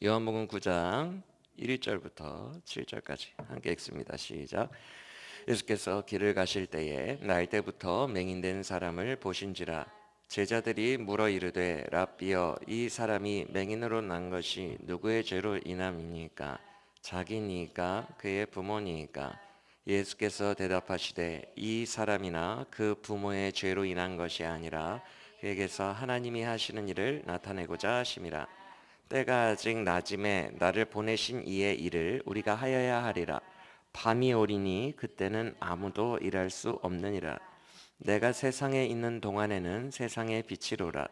요한복음 9장 1절부터 7절까지 함께 읽습니다. 시작. 예수께서 길을 가실 때에 날 때부터 맹인된 사람을 보신지라. 제자들이 물어 이르되 랍비여, 이 사람이 맹인으로 난 것이 누구의 죄로 인함이니까? 자기니까 그의 부모니까? 예수께서 대답하시되 이 사람이나 그 부모의 죄로 인한 것이 아니라 그에게서 하나님이 하시는 일을 나타내고자 하심이라. 때가 아직 낮음에 나를 보내신 이의 일을 우리가 하여야 하리라. 밤이 오리니 그때는 아무도 일할 수 없느니라. 내가 세상에 있는 동안에는 세상의 빛이로라.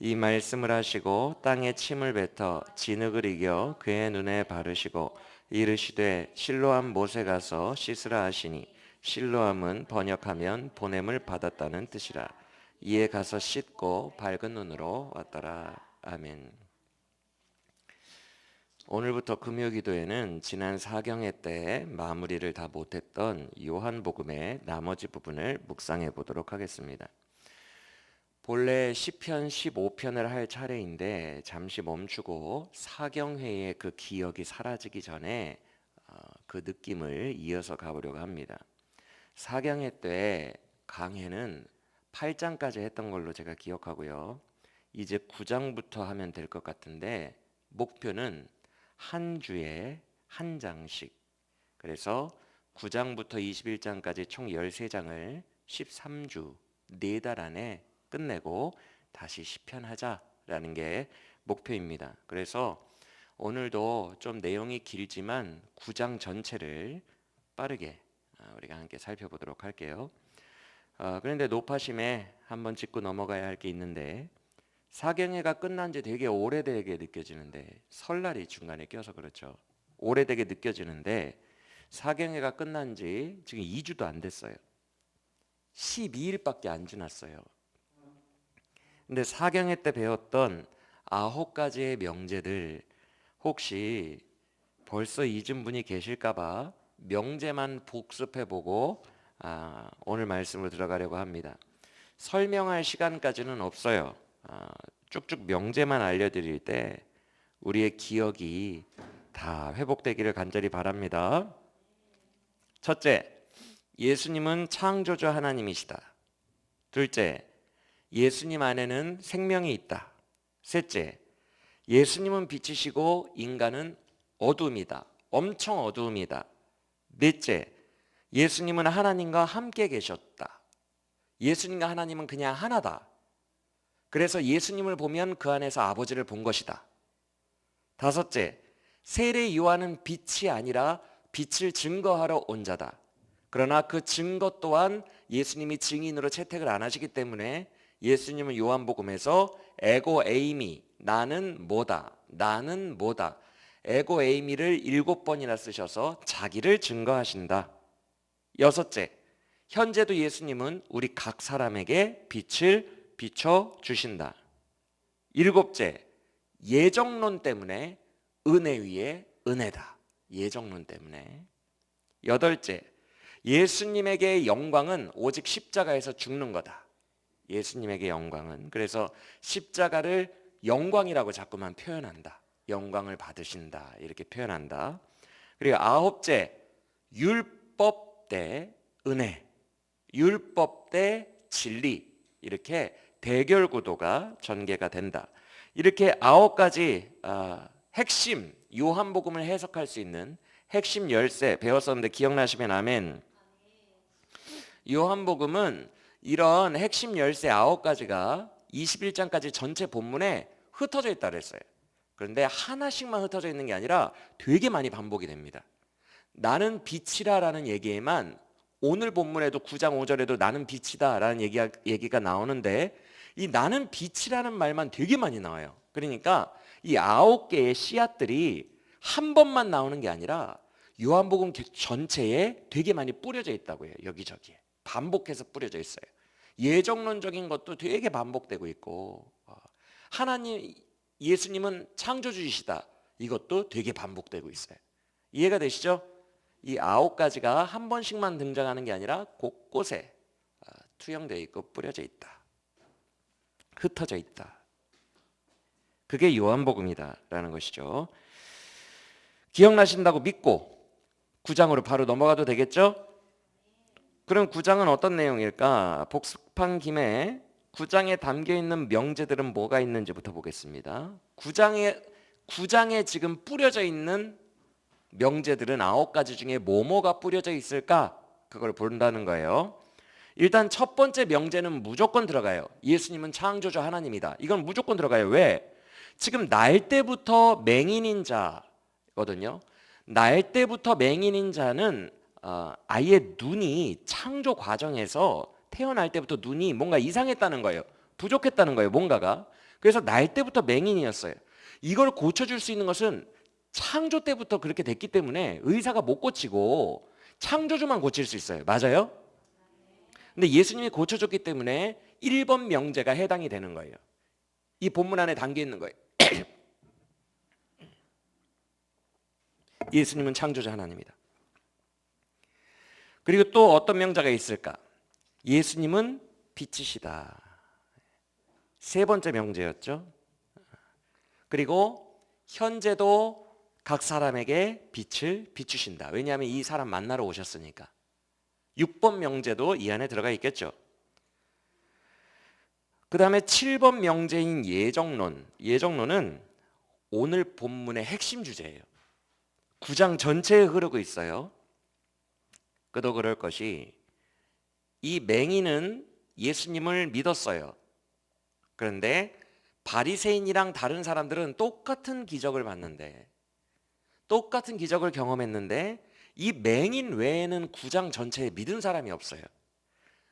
이 말씀을 하시고 땅에 침을 뱉어 진흙을 이겨 그의 눈에 바르시고 이르시되 실로암 못에 가서 씻으라 하시니, 실로암은 번역하면 보냄을 받았다는 뜻이라. 이에 가서 씻고 밝은 눈으로 왔더라. 아멘. 오늘부터 금요기도에는 지난 사경회 때 마무리를 다 못했던 요한복음의 나머지 부분을 묵상해 보도록 하겠습니다. 본래 시편 15편을 할 차례인데 잠시 멈추고 사경회의 그 기억이 사라지기 전에 그 느낌을 이어서 가보려고 합니다. 사경회 때 강해는 8장까지 했던 걸로 제가 기억하고요. 이제 9장부터 하면 될 것 같은데 목표는 한 주에 한 장씩, 그래서 9장부터 21장까지 총 13장을 13주 4달 안에 끝내고 다시 시편하자라는 게 목표입니다. 그래서 오늘도 좀 내용이 길지만 9장 전체를 빠르게 우리가 함께 살펴보도록 할게요. 그런데 노파심에 한번 짚고 넘어가야 할 게 있는데, 사경회가 끝난 지 되게 오래되게 느껴지는데, 설날이 중간에 껴서 그렇죠. 오래되게 느껴지는데 사경회가 끝난 지 지금 2주도 안 됐어요. 12일밖에 안 지났어요. 근데 사경회 때 배웠던 9가지의 명제들 혹시 벌써 잊은 분이 계실까봐 명제만 복습해보고 오늘 말씀으로 들어가려고 합니다. 설명할 시간까지는 없어요. 쭉쭉 명제만 알려드릴 때 우리의 기억이 다 회복되기를 간절히 바랍니다. 첫째, 예수님은 창조주 하나님이시다. 둘째, 예수님 안에는 생명이 있다. 셋째, 예수님은 빛이시고 인간은 어둠이다. 엄청 어두움이다. 넷째, 예수님은 하나님과 함께 계셨다. 예수님과 하나님은 그냥 하나다. 그래서 예수님을 보면 그 안에서 아버지를 본 것이다. 다섯째, 세례 요한은 빛이 아니라 빛을 증거하러 온 자다. 그러나 그 증거 또한 예수님이 증인으로 채택을 안 하시기 때문에 예수님은 요한복음에서 에고 에이미, 나는 뭐다, 나는 뭐다, 에고 에이미를 7번이나 쓰셔서 자기를 증거하신다. 여섯째, 현재도 예수님은 우리 각 사람에게 빛을 비춰주신다. 일곱째, 예정론 때문에 은혜 위에 은혜다. 예정론 때문에. 여덟째, 예수님에게 영광은 오직 십자가에서 죽는 거다. 예수님에게 영광은, 그래서 십자가를 영광이라고 자꾸만 표현한다. 영광을 받으신다 이렇게 표현한다. 그리고 아홉째, 율법 대 은혜, 율법 대 진리, 이렇게 대결 구도가 전개가 된다. 이렇게 9가지 핵심, 요한복음을 해석할 수 있는 핵심 열쇠 배웠었는데 기억나시면 아멘. 요한복음은 이런 핵심 열쇠 9가지가 21장까지 전체 본문에 흩어져 있다 그랬어요. 그런데 하나씩만 흩어져 있는 게 아니라 되게 많이 반복이 됩니다. 나는 빛이라라는 얘기에만 오늘 본문에도 9장 5절에도 나는 빛이다라는 얘기가 나오는데, 이 나는 빛이라는 말만 되게 많이 나와요. 그러니까 이 9개의 씨앗들이 한 번만 나오는 게 아니라 요한복음 전체에 되게 많이 뿌려져 있다고 해요. 여기저기에 반복해서 뿌려져 있어요. 예정론적인 것도 되게 반복되고 있고, 하나님, 예수님은 창조주이시다, 이것도 되게 반복되고 있어요. 이해가 되시죠? 이 9가지가 한 번씩만 등장하는 게 아니라 곳곳에 투영되어 있고 뿌려져 있다, 흩어져 있다. 그게 요한복음이다라는 것이죠. 기억나신다고 믿고 9장으로 바로 넘어가도 되겠죠? 그럼 9장은 어떤 내용일까? 복습한 김에 9장에 담겨있는 명제들은 뭐가 있는지부터 보겠습니다. 9장에 지금 뿌려져 있는 명제들은 9가지 중에 뭐가 뿌려져 있을까? 그걸 본다는 거예요. 일단 첫 번째 명제는 무조건 들어가요. 예수님은 창조주 하나님이다. 이건 무조건 들어가요. 왜? 지금 날 때부터 맹인인 자거든요. 날 때부터 맹인인 자는 아예 눈이 창조 과정에서 태어날 때부터 눈이 뭔가 이상했다는 거예요. 부족했다는 거예요. 뭔가가. 그래서 날 때부터 맹인이었어요. 이걸 고쳐줄 수 있는 것은 창조 때부터 그렇게 됐기 때문에 의사가 못 고치고 창조주만 고칠 수 있어요. 맞아요? 근데 예수님이 고쳐줬기 때문에 1번 명제가 해당이 되는 거예요. 이 본문 안에 담겨 있는 거예요. 예수님은 창조주 하나님이다. 그리고 또 어떤 명제가 있을까? 예수님은 빛이시다. 세 번째 명제였죠. 그리고 현재도 각 사람에게 빛을 비추신다. 왜냐하면 이 사람 만나러 오셨으니까. 6번 명제도 이 안에 들어가 있겠죠. 그 다음에 7번 명제인 예정론. 예정론은 오늘 본문의 핵심 주제예요. 9장 전체에 흐르고 있어요. 그도 그럴 것이 이 맹인은 예수님을 믿었어요. 그런데 바리새인이랑 다른 사람들은 똑같은 기적을 봤는데, 똑같은 기적을 경험했는데 이 맹인 외에는 9장 전체에 믿은 사람이 없어요.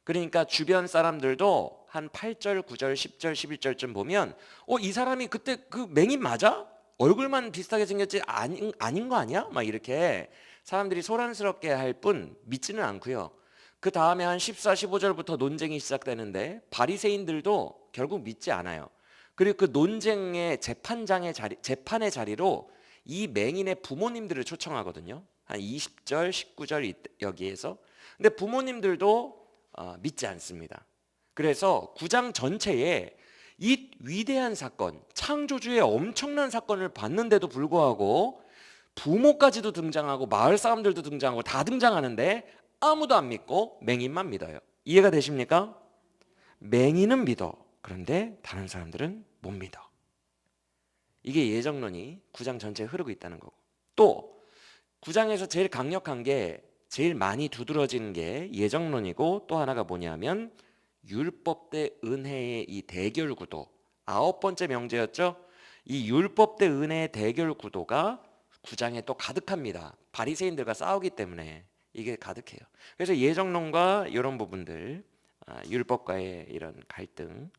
그러니까 주변 사람들도 한 8절, 9절, 10절, 11절쯤 보면 이 사람이 그때 그 맹인 맞아? 얼굴만 비슷하게 생겼지 아닌 거 아니야? 막 이렇게 사람들이 소란스럽게 할 뿐 믿지는 않고요. 그 다음에 한 14, 15절부터 논쟁이 시작되는데 바리새인들도 결국 믿지 않아요. 그리고 그 논쟁의 재판의 자리로 이 맹인의 부모님들을 초청하거든요. 한 20절, 19절 여기에서. 근데 부모님들도 믿지 않습니다. 그래서 9장 전체에 이 위대한 사건, 창조주의 엄청난 사건을 봤는데도 불구하고 부모까지도 등장하고 마을 사람들도 등장하고 다 등장하는데 아무도 안 믿고 맹인만 믿어요. 이해가 되십니까? 맹인은 믿어. 그런데 다른 사람들은 못 믿어. 이게 예정론이 9장 전체에 흐르고 있다는 거고. 또 9장에서 제일 강력한 게, 제일 많이 두드러지는 게 예정론이고, 또 하나가 뭐냐면 율법 대 은혜의 이 대결 구도. 9번째 명제였죠. 이 율법 대 은혜의 대결 구도가 9장에 또 가득합니다. 바리새인들과 싸우기 때문에 이게 가득해요. 그래서 예정론과 이런 부분들, 율법과의 이런 갈등,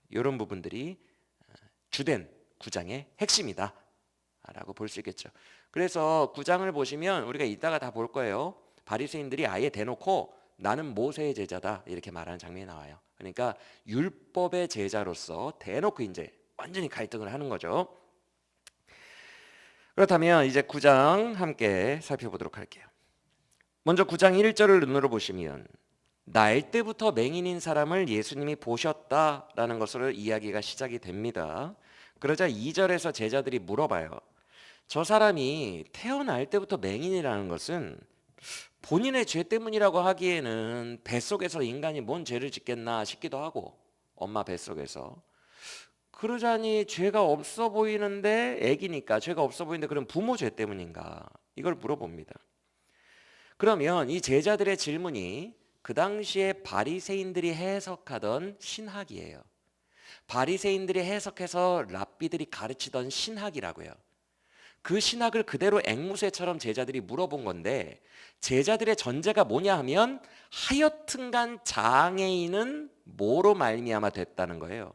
이런 부분들이 주된 9장의 핵심이다 라고 볼 수 있겠죠. 그래서 9장을 보시면 우리가 이따가 다 볼 거예요. 바리새인들이 아예 대놓고 나는 모세의 제자다 이렇게 말하는 장면이 나와요. 그러니까 율법의 제자로서 대놓고 이제 완전히 갈등을 하는 거죠. 그렇다면 이제 9장 함께 살펴보도록 할게요. 먼저 9장 1절을 눈으로 보시면 날 때부터 맹인인 사람을 예수님이 보셨다라는 것으로 이야기가 시작이 됩니다. 그러자 2절에서 제자들이 물어봐요. 저 사람이 태어날 때부터 맹인이라는 것은 본인의 죄 때문이라고 하기에는 뱃속에서 인간이 뭔 죄를 짓겠나 싶기도 하고, 엄마 뱃속에서. 그러자니 죄가 없어 보이는데, 애기니까 죄가 없어 보이는데 그럼 부모 죄 때문인가? 이걸 물어봅니다. 그러면 이 제자들의 질문이 그 당시에 바리새인들이 해석하던 신학이에요. 바리새인들이 해석해서 랍비들이 가르치던 신학이라고요. 그 신학을 그대로 앵무새처럼 제자들이 물어본 건데, 제자들의 전제가 뭐냐 하면 하여튼간 장애인은 뭐로 말미암아 됐다는 거예요.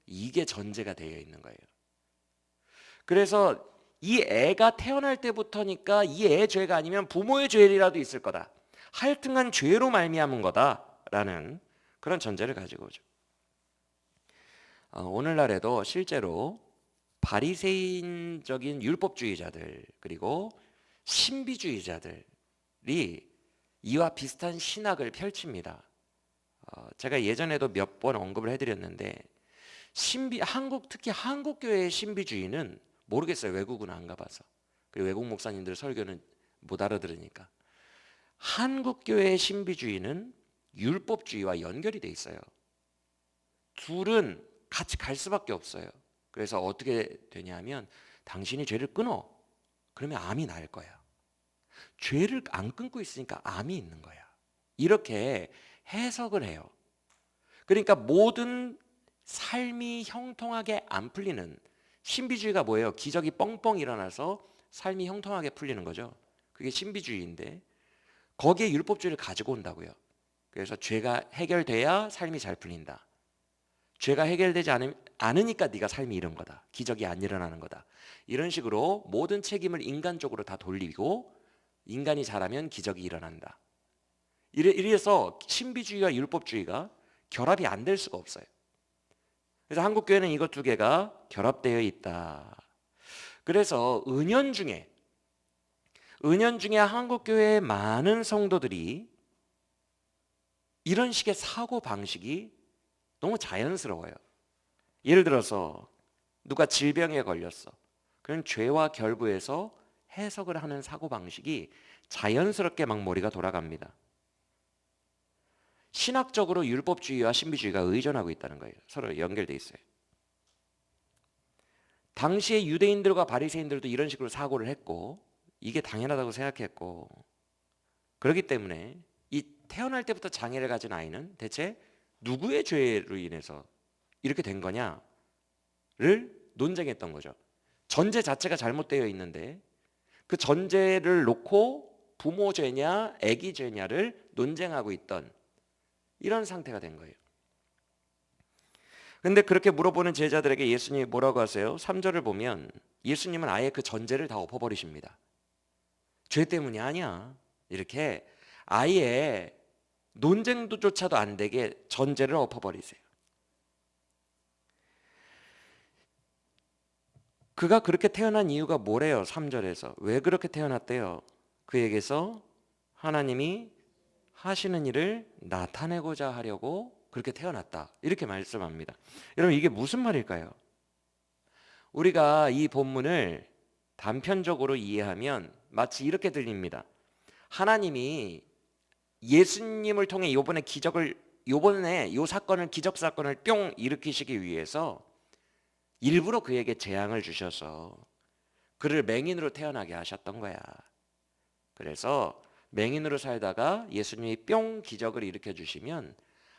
이게 전제가 되어 있는 거예요. 그래서 이 애가 태어날 때부터니까 이 애의 죄가 아니면 부모의 죄라도 있을 거다. 하여튼간 죄로 말미암은 거다라는 그런 전제를 가지고 오죠. 오늘날에도 실제로 바리새인적인 율법주의자들 그리고 신비주의자들이 이와 비슷한 신학을 펼칩니다. 제가 예전에도 몇 번 언급을 해드렸는데 특히 한국 교회의 신비주의는 모르겠어요. 외국은 안 가봐서. 그리고 외국 목사님들 설교는 못 알아들으니까. 한국 교회의 신비주의는 율법주의와 연결이 돼 있어요. 둘은 같이 갈 수밖에 없어요. 그래서 어떻게 되냐면 당신이 죄를 끊어. 그러면 암이 날 거야. 죄를 안 끊고 있으니까 암이 있는 거야. 이렇게 해석을 해요. 그러니까 모든 삶이 형통하게 안 풀리는 신비주의가 뭐예요? 기적이 뻥뻥 일어나서 삶이 형통하게 풀리는 거죠. 그게 신비주의인데 거기에 율법주의를 가지고 온다고요. 그래서 죄가 해결돼야 삶이 잘 풀린다. 죄가 해결되지 않으니까 네가 삶이 이런 거다. 기적이 안 일어나는 거다. 이런 식으로 모든 책임을 인간 쪽으로 다 돌리고 인간이 잘하면 기적이 일어난다. 이래서 신비주의와 율법주의가 결합이 안 될 수가 없어요. 그래서 한국 교회는 이것 두 개가 결합되어 있다. 그래서 은연 중에 한국 교회의 많은 성도들이 이런 식의 사고 방식이 너무 자연스러워요. 예를 들어서 누가 질병에 걸렸어. 그럼 죄와 결부해서 해석을 하는 사고 방식이 자연스럽게 막 머리가 돌아갑니다. 신학적으로 율법주의와 신비주의가 의존하고 있다는 거예요. 서로 연결돼 있어요. 당시에 유대인들과 바리새인들도 이런 식으로 사고를 했고 이게 당연하다고 생각했고 그렇기 때문에 이 태어날 때부터 장애를 가진 아이는 대체 누구의 죄로 인해서 이렇게 된 거냐를 논쟁했던 거죠. 전제 자체가 잘못되어 있는데 그 전제를 놓고 부모 죄냐 아기 죄냐를 논쟁하고 있던 이런 상태가 된 거예요. 근데 그렇게 물어보는 제자들에게 예수님이 뭐라고 하세요? 3절을 보면 예수님은 아예 그 전제를 다 엎어버리십니다. 죄 때문이 아니야. 이렇게 아예 논쟁도조차도 안 되게 전제를 엎어버리세요. 그가 그렇게 태어난 이유가 뭐래요? 3절에서 왜 그렇게 태어났대요? 그에게서 하나님이 하시는 일을 나타내고자 하려고 그렇게 태어났다. 이렇게 말씀합니다. 여러분 이게 무슨 말일까요? 우리가 이 본문을 단편적으로 이해하면 마치 이렇게 들립니다. 하나님이 예수님을 통해 요번에 요 사건을 기적 사건을 뿅 일으키시기 위해서 일부러 그에게 재앙을 주셔서 그를 맹인으로 태어나게 하셨던 거야. 그래서 맹인으로 살다가 예수님이 뿅 기적을 일으켜 주시면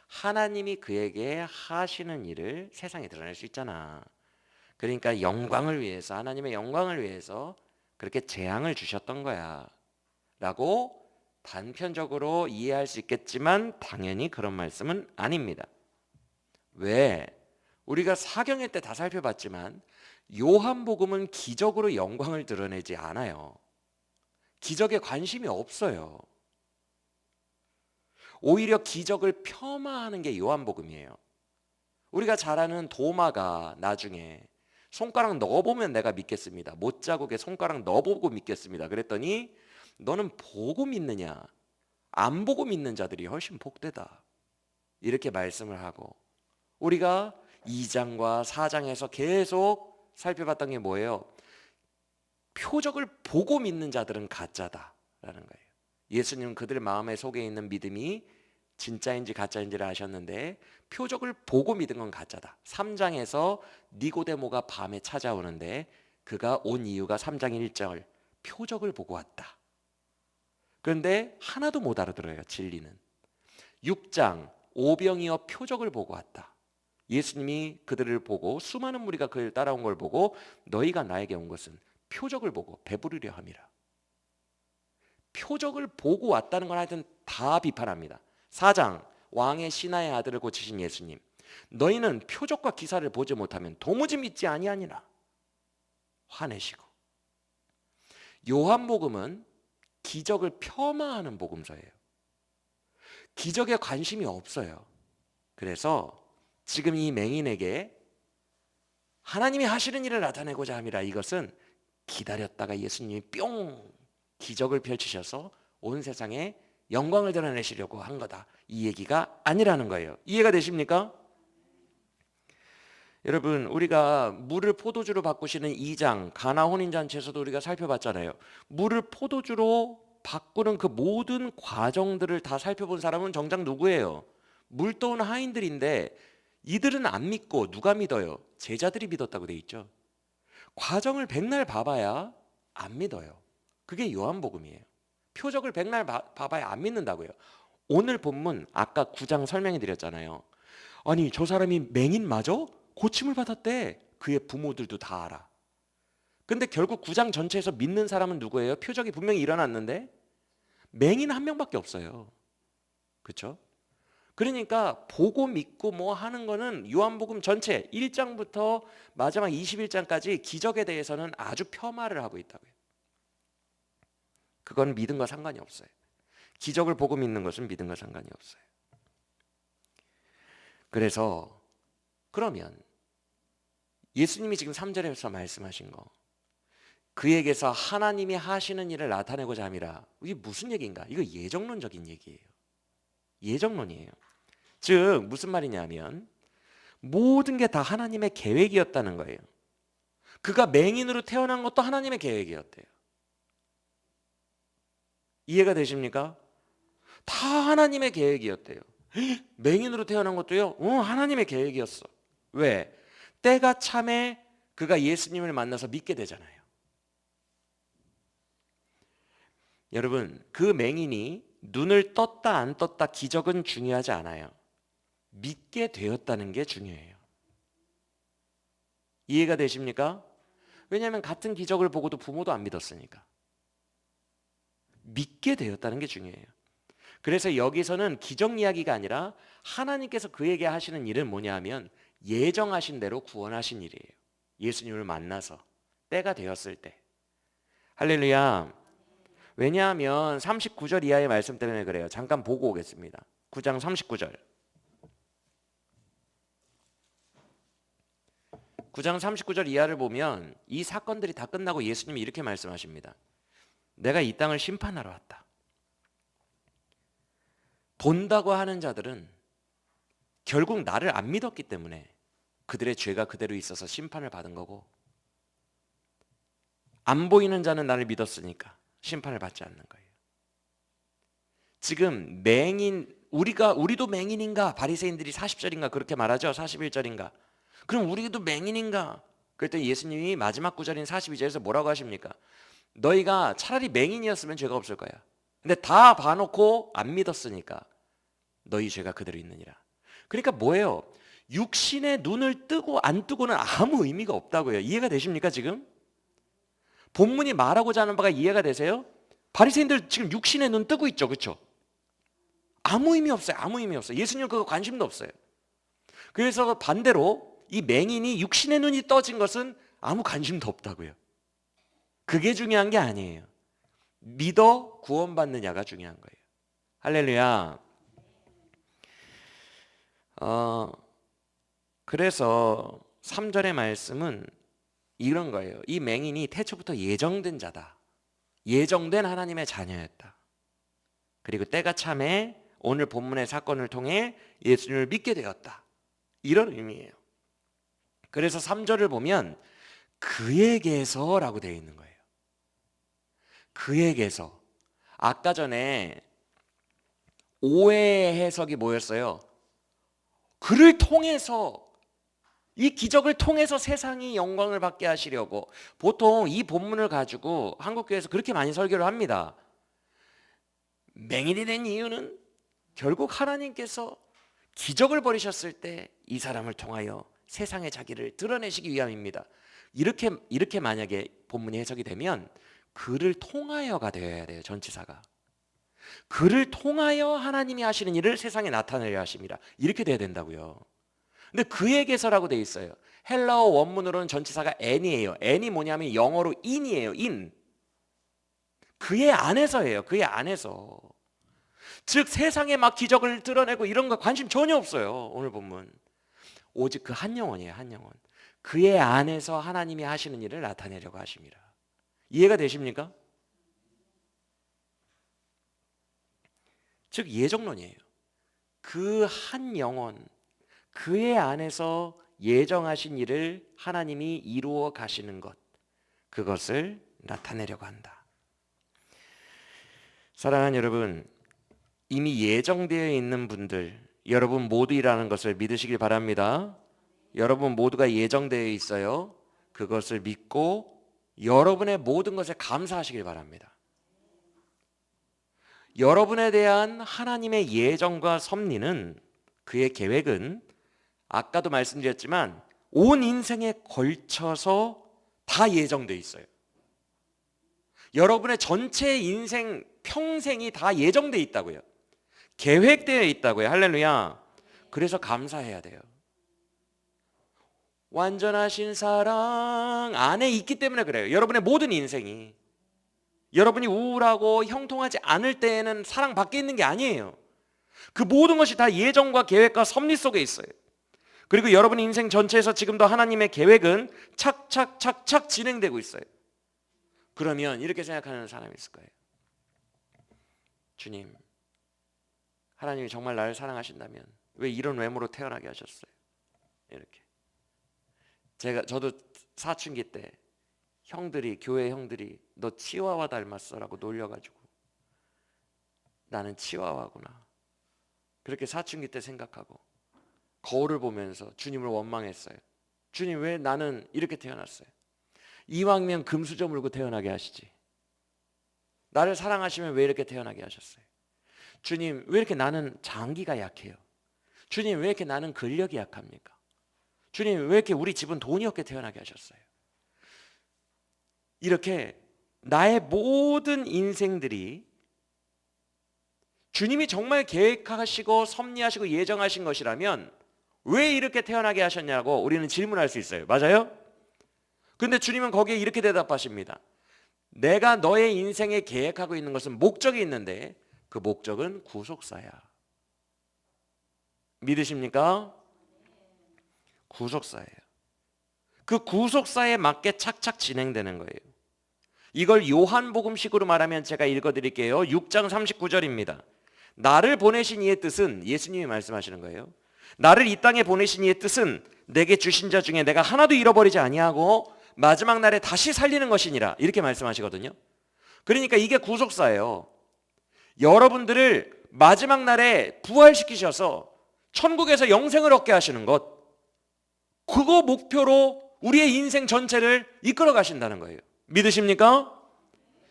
하나님이 그에게 하시는 일을 세상에 드러낼 수 있잖아. 그러니까 영광을 위해서 하나님의 영광을 위해서 그렇게 재앙을 주셨던 거야 라고 단편적으로 이해할 수 있겠지만 당연히 그런 말씀은 아닙니다. 왜? 우리가 사경의 때 다 살펴봤지만 요한복음은 기적으로 영광을 드러내지 않아요. 기적에 관심이 없어요. 오히려 기적을 폄하하는 게 요한복음이에요. 우리가 잘 아는 도마가 나중에 손가락 넣어보면 내가 믿겠습니다. 못자국에 손가락 넣어보고 믿겠습니다. 그랬더니 너는 보고 믿느냐 안 보고 믿는 자들이 훨씬 복되다. 이렇게 말씀을 하고 우리가 2장과 4장에서 계속 살펴봤던 게 뭐예요? 표적을 보고 믿는 자들은 가짜다라는 거예요. 예수님은 그들 마음에 속에 있는 믿음이 진짜인지 가짜인지를 아셨는데 표적을 보고 믿은 건 가짜다. 3장에서 니고데모가 밤에 찾아오는데 그가 온 이유가 3장 1절 표적을 보고 왔다. 그런데 하나도 못 알아들어요. 진리는. 6장 오병이어 표적을 보고 왔다. 예수님이 그들을 보고 수많은 무리가 그를 따라온 걸 보고 너희가 나에게 온 것은 표적을 보고 배부르려 함이라. 표적을 보고 왔다는 건 하여튼 다 비판합니다. 4장 왕의 신하의 아들을 고치신 예수님 너희는 표적과 기사를 보지 못하면 도무지 믿지 아니하니라 화내시고 요한복음은 기적을 폄하하는 복음서예요. 기적에 관심이 없어요. 그래서 지금 이 맹인에게 하나님이 하시는 일을 나타내고자 함이라 이것은 기다렸다가 예수님이 뿅 기적을 펼치셔서 온 세상에 영광을 드러내시려고 한 거다. 이 얘기가 아니라는 거예요. 이해가 되십니까? 여러분, 우리가 물을 포도주로 바꾸시는 2장 가나 혼인잔치에서도 우리가 살펴봤잖아요. 물을 포도주로 바꾸는 그 모든 과정들을 다 살펴본 사람은 정작 누구예요? 물떠온 하인들인데 이들은 안 믿고 누가 믿어요? 제자들이 믿었다고 돼 있죠. 과정을 백날 봐봐야 안 믿어요. 그게 요한복음이에요. 표적을 백날 봐봐야 안 믿는다고요. 오늘 본문 아까 9장 설명해 드렸잖아요. 아니 저 사람이 맹인 맞아? 고침을 받았대. 그의 부모들도 다 알아. 근데 결국 9장 전체에서 믿는 사람은 누구예요? 표적이 분명히 일어났는데 맹인 한 명밖에 없어요. 그렇죠? 그러니까 보고 믿고 뭐 하는 거는 요한복음 전체 1장부터 마지막 21장까지 기적에 대해서는 아주 폄하를 하고 있다고요. 그건 믿음과 상관이 없어요. 기적을 보고 믿는 것은 믿음과 상관이 없어요. 그래서 그러면 예수님이 지금 3절에서 말씀하신 거, 그에게서 하나님이 하시는 일을 나타내고자 함이라. 이게 무슨 얘기인가? 이거 예정론적인 얘기예요. 예정론이에요. 즉 무슨 말이냐면 모든 게 다 하나님의 계획이었다는 거예요. 그가 맹인으로 태어난 것도 하나님의 계획이었대요. 이해가 되십니까? 다 하나님의 계획이었대요. 맹인으로 태어난 것도요? 하나님의 계획이었어. 왜? 때가 참에 그가 예수님을 만나서 믿게 되잖아요. 여러분, 그 맹인이 눈을 떴다 안 떴다 기적은 중요하지 않아요. 믿게 되었다는 게 중요해요. 이해가 되십니까? 왜냐하면 같은 기적을 보고도 부모도 안 믿었으니까. 믿게 되었다는 게 중요해요. 그래서 여기서는 기적 이야기가 아니라 하나님께서 그에게 하시는 일은 뭐냐 하면 예정하신 대로 구원하신 일이에요. 예수님을 만나서 때가 되었을 때. 할렐루야. 왜냐하면 39절 이하의 말씀 때문에 그래요. 잠깐 보고 오겠습니다. 9장 39절. 9장 39절 이하를 보면 이 사건들이 다 끝나고 예수님이 이렇게 말씀하십니다. 내가 이 땅을 심판하러 왔다. 본다고 하는 자들은 결국 나를 안 믿었기 때문에 그들의 죄가 그대로 있어서 심판을 받은 거고, 안 보이는 자는 나를 믿었으니까 심판을 받지 않는 거예요. 지금 맹인, 우리도 맹인인가? 바리새인들이 40절인가 그렇게 말하죠. 41절인가? 그럼 우리도 맹인인가? 그랬더니 예수님이 마지막 구절인 42절에서 뭐라고 하십니까? 너희가 차라리 맹인이었으면 죄가 없을 거야. 근데 다 봐놓고 안 믿었으니까 너희 죄가 그대로 있느니라. 그러니까 뭐예요? 육신의 눈을 뜨고 안 뜨고는 아무 의미가 없다고요. 이해가 되십니까 지금? 본문이 말하고자 하는 바가 이해가 되세요? 바리새인들 지금 육신의 눈 뜨고 있죠. 그렇죠? 아무 의미 없어요. 아무 의미 없어요. 예수님 그거 관심도 없어요. 그래서 반대로 이 맹인이 육신의 눈이 떠진 것은 아무 관심도 없다고요. 그게 중요한 게 아니에요. 믿어 구원받느냐가 중요한 거예요. 할렐루야. 그래서 3절의 말씀은 이런 거예요. 이 맹인이 태초부터 예정된 자다. 예정된 하나님의 자녀였다. 그리고 때가 참에 오늘 본문의 사건을 통해 예수님을 믿게 되었다. 이런 의미예요. 그래서 3절을 보면 그에게서라고 되어 있는 거예요. 그에게서. 아까 전에 오해의 해석이 뭐였어요? 그를 통해서, 이 기적을 통해서 세상이 영광을 받게 하시려고. 보통 이 본문을 가지고 한국교회에서 그렇게 많이 설교를 합니다. 맹인이 된 이유는 결국 하나님께서 기적을 벌이셨을 때 이 사람을 통하여 세상에 자기를 드러내시기 위함입니다. 이렇게 만약에 본문이 해석이 되면 그를 통하여가 되어야 돼요. 전치사가. 그를 통하여 하나님이 하시는 일을 세상에 나타내려 하십니다. 이렇게 돼야 된다고요. 근데 그에게서라고 돼 있어요. 헬라어 원문으로는 전치사가 n이에요. n이 뭐냐면 영어로 in이에요. in. 그의 안에서예요. 그의 안에서. 즉 세상에 막 기적을 드러내고 이런 거 관심 전혀 없어요. 오늘 본문. 오직 그 한 영혼이에요. 한 영혼. 그의 안에서 하나님이 하시는 일을 나타내려고 하십니다. 이해가 되십니까? 즉 예정론이에요. 그 한 영혼, 그의 안에서 예정하신 일을 하나님이 이루어 가시는 것, 그것을 나타내려고 한다. 사랑하는 여러분, 이미 예정되어 있는 분들, 여러분 모두이라는 것을 믿으시길 바랍니다. 여러분 모두가 예정되어 있어요. 그것을 믿고 여러분의 모든 것에 감사하시길 바랍니다. 여러분에 대한 하나님의 예정과 섭리는, 그의 계획은 아까도 말씀드렸지만 온 인생에 걸쳐서 다 예정되어 있어요. 여러분의 전체 인생 평생이 다 예정되어 있다고요. 계획되어 있다고요. 할렐루야. 그래서 감사해야 돼요. 완전하신 사랑 안에 있기 때문에 그래요. 여러분의 모든 인생이, 여러분이 우울하고 형통하지 않을 때에는 사랑 밖에 있는 게 아니에요. 그 모든 것이 다 예정과 계획과 섭리 속에 있어요. 그리고 여러분 인생 전체에서 지금도 하나님의 계획은 착착착착 진행되고 있어요. 그러면 이렇게 생각하는 사람이 있을 거예요. 주님, 하나님이 정말 나를 사랑하신다면 왜 이런 외모로 태어나게 하셨어요? 이렇게. 저도 사춘기 때 교회 형들이 너 치와와 닮았어라고 놀려가지고 나는 치와와구나, 그렇게 사춘기 때 생각하고 거울을 보면서 주님을 원망했어요. 주님, 왜 나는 이렇게 태어났어요? 이왕이면 금수저 물고 태어나게 하시지. 나를 사랑하시면 왜 이렇게 태어나게 하셨어요? 주님, 왜 이렇게 나는 장기가 약해요? 주님, 왜 이렇게 나는 근력이 약합니까? 주님, 왜 이렇게 우리 집은 돈이 없게 태어나게 하셨어요? 이렇게 나의 모든 인생들이 주님이 정말 계획하시고 섭리하시고 예정하신 것이라면 왜 이렇게 태어나게 하셨냐고 우리는 질문할 수 있어요. 맞아요? 근데 주님은 거기에 이렇게 대답하십니다. 내가 너의 인생에 계획하고 있는 것은 목적이 있는데 그 목적은 구속사야. 믿으십니까? 구속사예요. 그 구속사에 맞게 착착 진행되는 거예요. 이걸 요한복음식으로 말하면 제가 읽어드릴게요. 6장 39절입니다. 나를 보내신 이의 뜻은, 예수님이 말씀하시는 거예요. 나를 이 땅에 보내신 이의 뜻은 내게 주신 자 중에 내가 하나도 잃어버리지 아니하고 마지막 날에 다시 살리는 것이니라, 이렇게 말씀하시거든요. 그러니까 이게 구속사예요. 여러분들을 마지막 날에 부활시키셔서 천국에서 영생을 얻게 하시는 것, 그거 목표로 우리의 인생 전체를 이끌어 가신다는 거예요. 믿으십니까?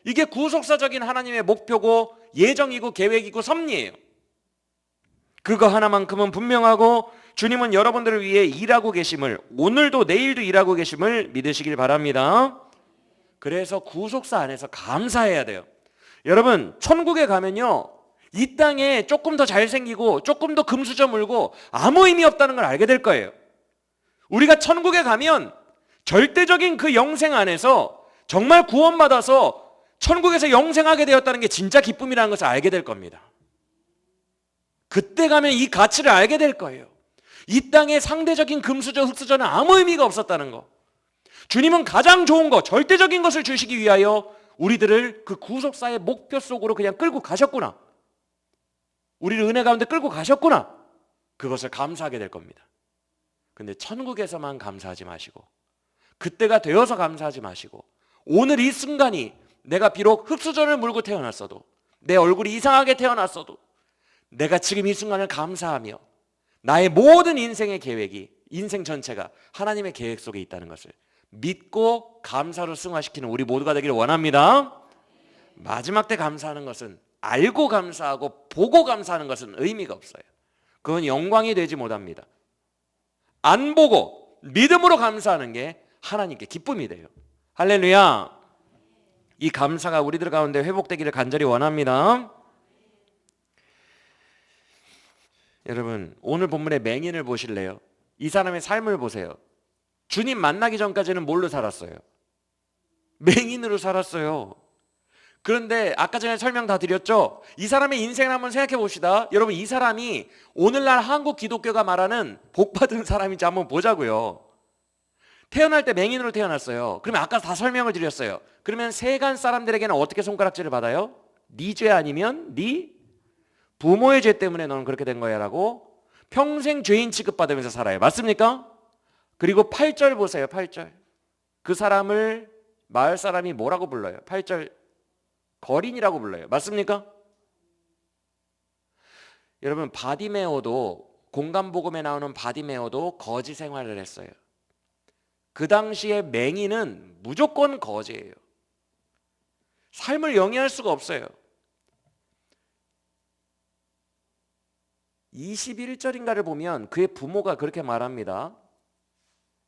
이게 구속사적인 하나님의 목표고 예정이고 계획이고 섭리예요. 그거 하나만큼은 분명하고, 주님은 여러분들을 위해 일하고 계심을, 오늘도 내일도 일하고 계심을 믿으시길 바랍니다. 그래서 구속사 안에서 감사해야 돼요. 여러분, 천국에 가면요, 이 땅에 조금 더 잘생기고 조금 더 금수저 물고 아무 의미 없다는 걸 알게 될 거예요. 우리가 천국에 가면 절대적인 그 영생 안에서 정말 구원받아서 천국에서 영생하게 되었다는 게 진짜 기쁨이라는 것을 알게 될 겁니다. 그때 가면 이 가치를 알게 될 거예요. 이 땅의 상대적인 금수저, 흙수저는 아무 의미가 없었다는 거. 주님은 가장 좋은 거, 절대적인 것을 주시기 위하여 우리들을 그 구속사의 목표 속으로 그냥 끌고 가셨구나. 우리를 은혜 가운데 끌고 가셨구나. 그것을 감사하게 될 겁니다. 근데 천국에서만 감사하지 마시고, 그때가 되어서 감사하지 마시고, 오늘 이 순간이 내가 비록 흙수저를 물고 태어났어도, 내 얼굴이 이상하게 태어났어도 내가 지금 이 순간을 감사하며 나의 모든 인생의 계획이, 인생 전체가 하나님의 계획 속에 있다는 것을 믿고 감사로 승화시키는 우리 모두가 되기를 원합니다. 마지막 때 감사하는 것은, 알고 감사하고 보고 감사하는 것은 의미가 없어요. 그건 영광이 되지 못합니다. 안 보고 믿음으로 감사하는 게 하나님께 기쁨이 돼요. 할렐루야. 이 감사가 우리들 가운데 회복되기를 간절히 원합니다. 여러분, 오늘 본문의 맹인을 보실래요? 이 사람의 삶을 보세요. 주님 만나기 전까지는 뭘로 살았어요? 맹인으로 살았어요. 그런데 아까 전에 설명 다 드렸죠? 이 사람의 인생을 한번 생각해 봅시다. 여러분, 이 사람이 오늘날 한국 기독교가 말하는 복받은 사람인지 한번 보자고요. 태어날 때 맹인으로 태어났어요. 그러면 아까 다 설명을 드렸어요. 그러면 세간 사람들에게는 어떻게 손가락질을 받아요? 네 죄 아니면 네 부모의 죄 때문에 너는 그렇게 된 거야 라고 평생 죄인 취급받으면서 살아요. 맞습니까? 그리고 8절 보세요. 8절. 그 사람을 마을 사람이 뭐라고 불러요? 8절 거린이라고 불러요. 맞습니까? 여러분 바디메오도 공간복음에 나오는 바디메오도 거지 생활을 했어요. 그 당시에 맹인은 무조건 거지예요. 삶을 영위할 수가 없어요. 21절인가를 보면 그의 부모가 그렇게 말합니다.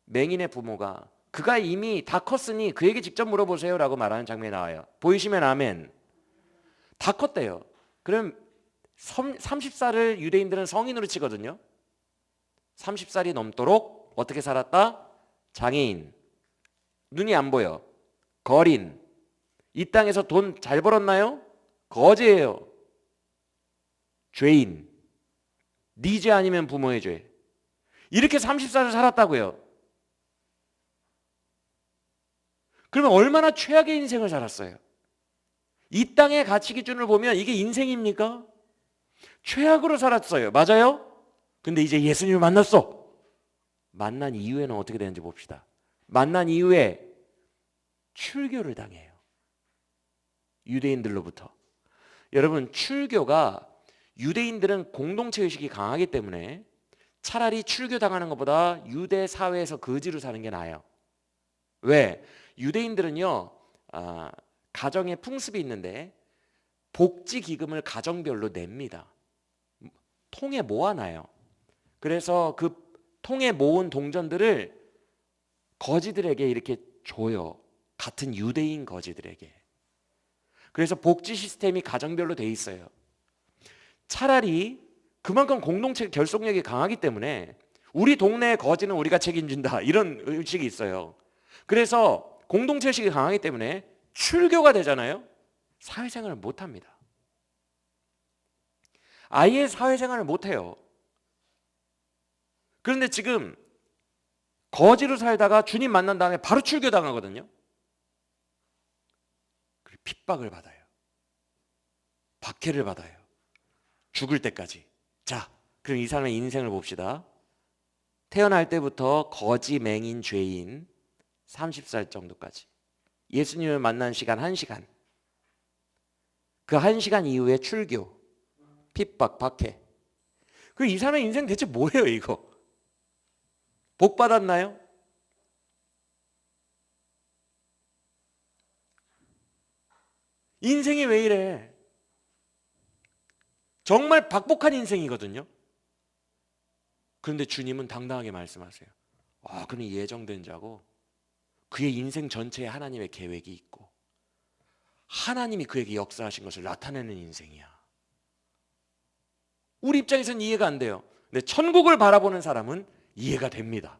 맹인의 부모가 그가 이미 다 컸으니 그에게 직접 물어보세요 라고 말하는 장면이 나와요. 보이시면 아멘. 다 컸대요. 그럼 30살을 유대인들은 성인으로 치거든요. 30살이 넘도록 어떻게 살았다? 장애인, 눈이 안 보여, 거린, 이 땅에서 돈 잘 벌었나요? 거지예요. 죄인, 네 죄 아니면 부모의 죄. 이렇게 30살을 살았다고요. 그러면 얼마나 최악의 인생을 살았어요? 이 땅의 가치 기준을 보면 이게 인생입니까? 최악으로 살았어요. 맞아요? 근데 이제 예수님을 만났어. 만난 이후에는 어떻게 되는지 봅시다. 만난 이후에 출교를 당해요. 유대인들로부터. 여러분 출교가 유대인들은 공동체 의식이 강하기 때문에 차라리 출교당하는 것보다 유대 사회에서 거지로 사는 게 나아요. 왜? 유대인들은요 가정에 풍습이 있는데 복지기금을 가정별로 냅니다. 통에 모아놔요. 그래서 그 통에 모은 동전들을 거지들에게 이렇게 줘요. 같은 유대인 거지들에게. 그래서 복지 시스템이 가정별로 돼 있어요. 차라리 그만큼 공동체 결속력이 강하기 때문에 우리 동네의 거지는 우리가 책임진다 이런 의식이 있어요. 그래서 공동체 의식이 강하기 때문에 출교가 되잖아요. 사회생활을 못합니다. 아예 사회생활을 못해요. 그런데 지금 거지로 살다가 주님 만난 다음에 바로 출교당하거든요. 그리고 핍박을 받아요. 박해를 받아요. 죽을 때까지. 자, 그럼 이 사람의 인생을 봅시다. 태어날 때부터 거지, 맹인, 죄인 30살 정도까지. 예수님을 만난 시간 1시간. 그 1시간 이후에 출교, 핍박, 박해. 그 이 사람의 인생 대체 뭐예요 이거? 복 받았나요? 인생이 왜 이래? 정말 박복한 인생이거든요. 그런데 주님은 당당하게 말씀하세요. 그는 예정된 자고 그의 인생 전체에 하나님의 계획이 있고 하나님이 그에게 역사하신 것을 나타내는 인생이야. 우리 입장에서는 이해가 안 돼요. 근데 천국을 바라보는 사람은 이해가 됩니다.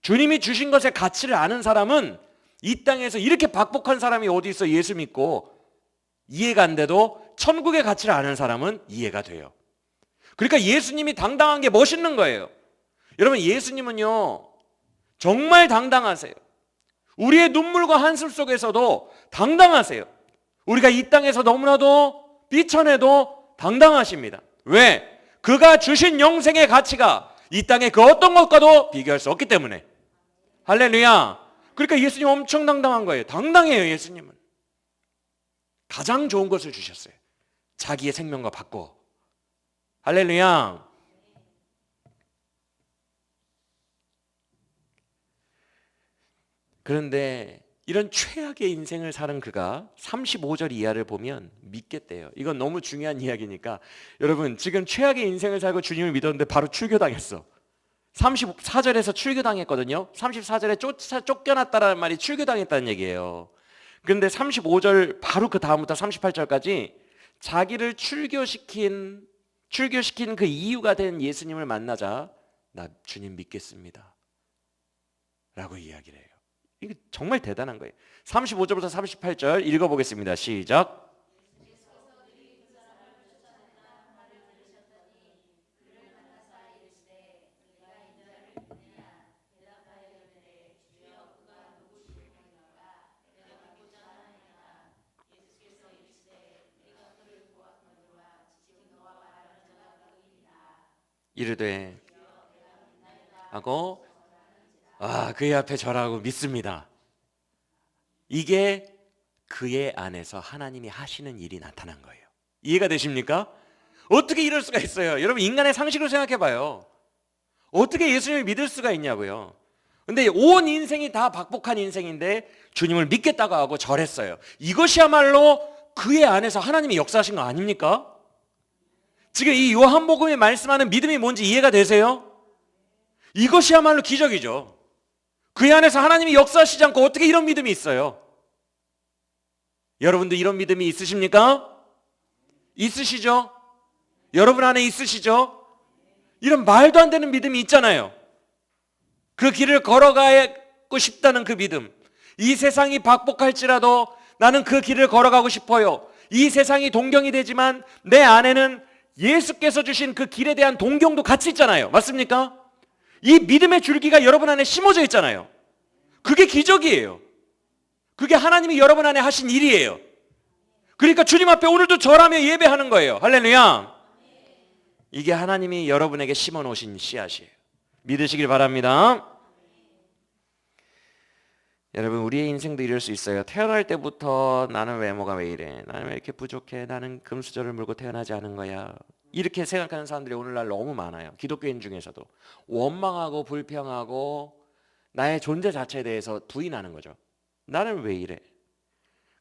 주님이 주신 것의 가치를 아는 사람은 이 땅에서 이렇게 박복한 사람이 어디 있어 예수 믿고 이해가 안 돼도 천국의 가치를 아는 사람은 이해가 돼요. 그러니까 예수님이 당당한 게 멋있는 거예요. 여러분 예수님은요 정말 당당하세요. 우리의 눈물과 한숨 속에서도 당당하세요. 우리가 이 땅에서 너무나도 비천해도 당당하십니다. 왜? 그가 주신 영생의 가치가 이 땅의 그 어떤 것과도 비교할 수 없기 때문에. 할렐루야. 그러니까 예수님 엄청 당당한 거예요. 당당해요 예수님은. 가장 좋은 것을 주셨어요. 자기의 생명과 바꿔. 할렐루야. 그런데 이런 최악의 인생을 사는 그가 35절 이하를 보면 믿겠대요. 이건 너무 중요한 이야기니까 여러분 지금 최악의 인생을 살고 주님을 믿었는데 바로 출교당했어. 34절에서 출교당했거든요. 34절에 쫓겨났다라는 말이 출교당했다는 얘기예요. 그런데 35절 바로 그 다음부터 38절까지 자기를 출교시킨 그 이유가 된 예수님을 만나자 나 주님 믿겠습니다 라고 이야기를 해요. 이게 정말 대단한 거예요. 35절부터 38절 읽어보겠습니다. 시작. 이르되 하고 그의 앞에 절하고 믿습니다. 이게 그의 안에서 하나님이 하시는 일이 나타난 거예요. 이해가 되십니까? 어떻게 이럴 수가 있어요? 여러분, 인간의 상식으로 생각해 봐요. 어떻게 예수님을 믿을 수가 있냐고요. 근데 온 인생이 다 박복한 인생인데 주님을 믿겠다고 하고 절했어요. 이것이야말로 그의 안에서 하나님이 역사하신 거 아닙니까? 지금 이 요한복음에 말씀하는 믿음이 뭔지 이해가 되세요? 이것이야말로 기적이죠. 그의 안에서 하나님이 역사하시지 않고 어떻게 이런 믿음이 있어요? 여러분도 이런 믿음이 있으십니까? 있으시죠? 여러분 안에 있으시죠? 이런 말도 안 되는 믿음이 있잖아요. 그 길을 걸어가고 싶다는 그 믿음. 이 세상이 박복할지라도 나는 그 길을 걸어가고 싶어요. 이 세상이 동경이 되지만 내 안에는 예수께서 주신 그 길에 대한 동경도 같이 있잖아요. 맞습니까? 이 믿음의 줄기가 여러분 안에 심어져 있잖아요. 그게 기적이에요. 그게 하나님이 여러분 안에 하신 일이에요. 그러니까 주님 앞에 오늘도 절하며 예배하는 거예요. 할렐루야. 이게 하나님이 여러분에게 심어 놓으신 씨앗이에요. 믿으시길 바랍니다. 여러분, 우리의 인생도 이럴 수 있어요. 태어날 때부터 나는 외모가 왜 이래? 나는 왜 이렇게 부족해? 나는 금수저를 물고 태어나지 않은 거야. 이렇게 생각하는 사람들이 오늘날 너무 많아요. 기독교인 중에서도 원망하고 불평하고 나의 존재 자체에 대해서 부인하는 거죠. 나는 왜 이래?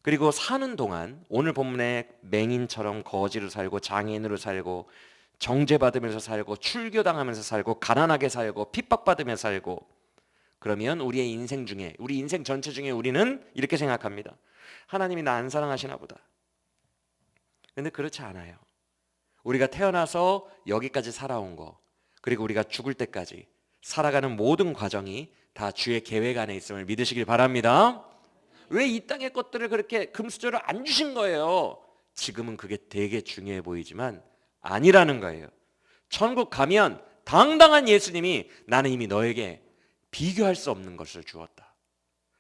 그리고 사는 동안 오늘 본문에 맹인처럼 거지로 살고 장애인으로 살고 정죄받으면서 살고 출교당하면서 살고 가난하게 살고 핍박받으면서 살고, 그러면 우리의 인생 중에, 우리 인생 전체 중에 우리는 이렇게 생각합니다. 하나님이 나 안 사랑하시나 보다. 근데 그렇지 않아요. 우리가 태어나서 여기까지 살아온 거, 그리고 우리가 죽을 때까지 살아가는 모든 과정이 다 주의 계획 안에 있음을 믿으시길 바랍니다. 왜 이 땅의 것들을 그렇게 금수저를 안 주신 거예요? 지금은 그게 되게 중요해 보이지만 아니라는 거예요. 천국 가면 당당한 예수님이 나는 이미 너에게 비교할 수 없는 것을 주었다.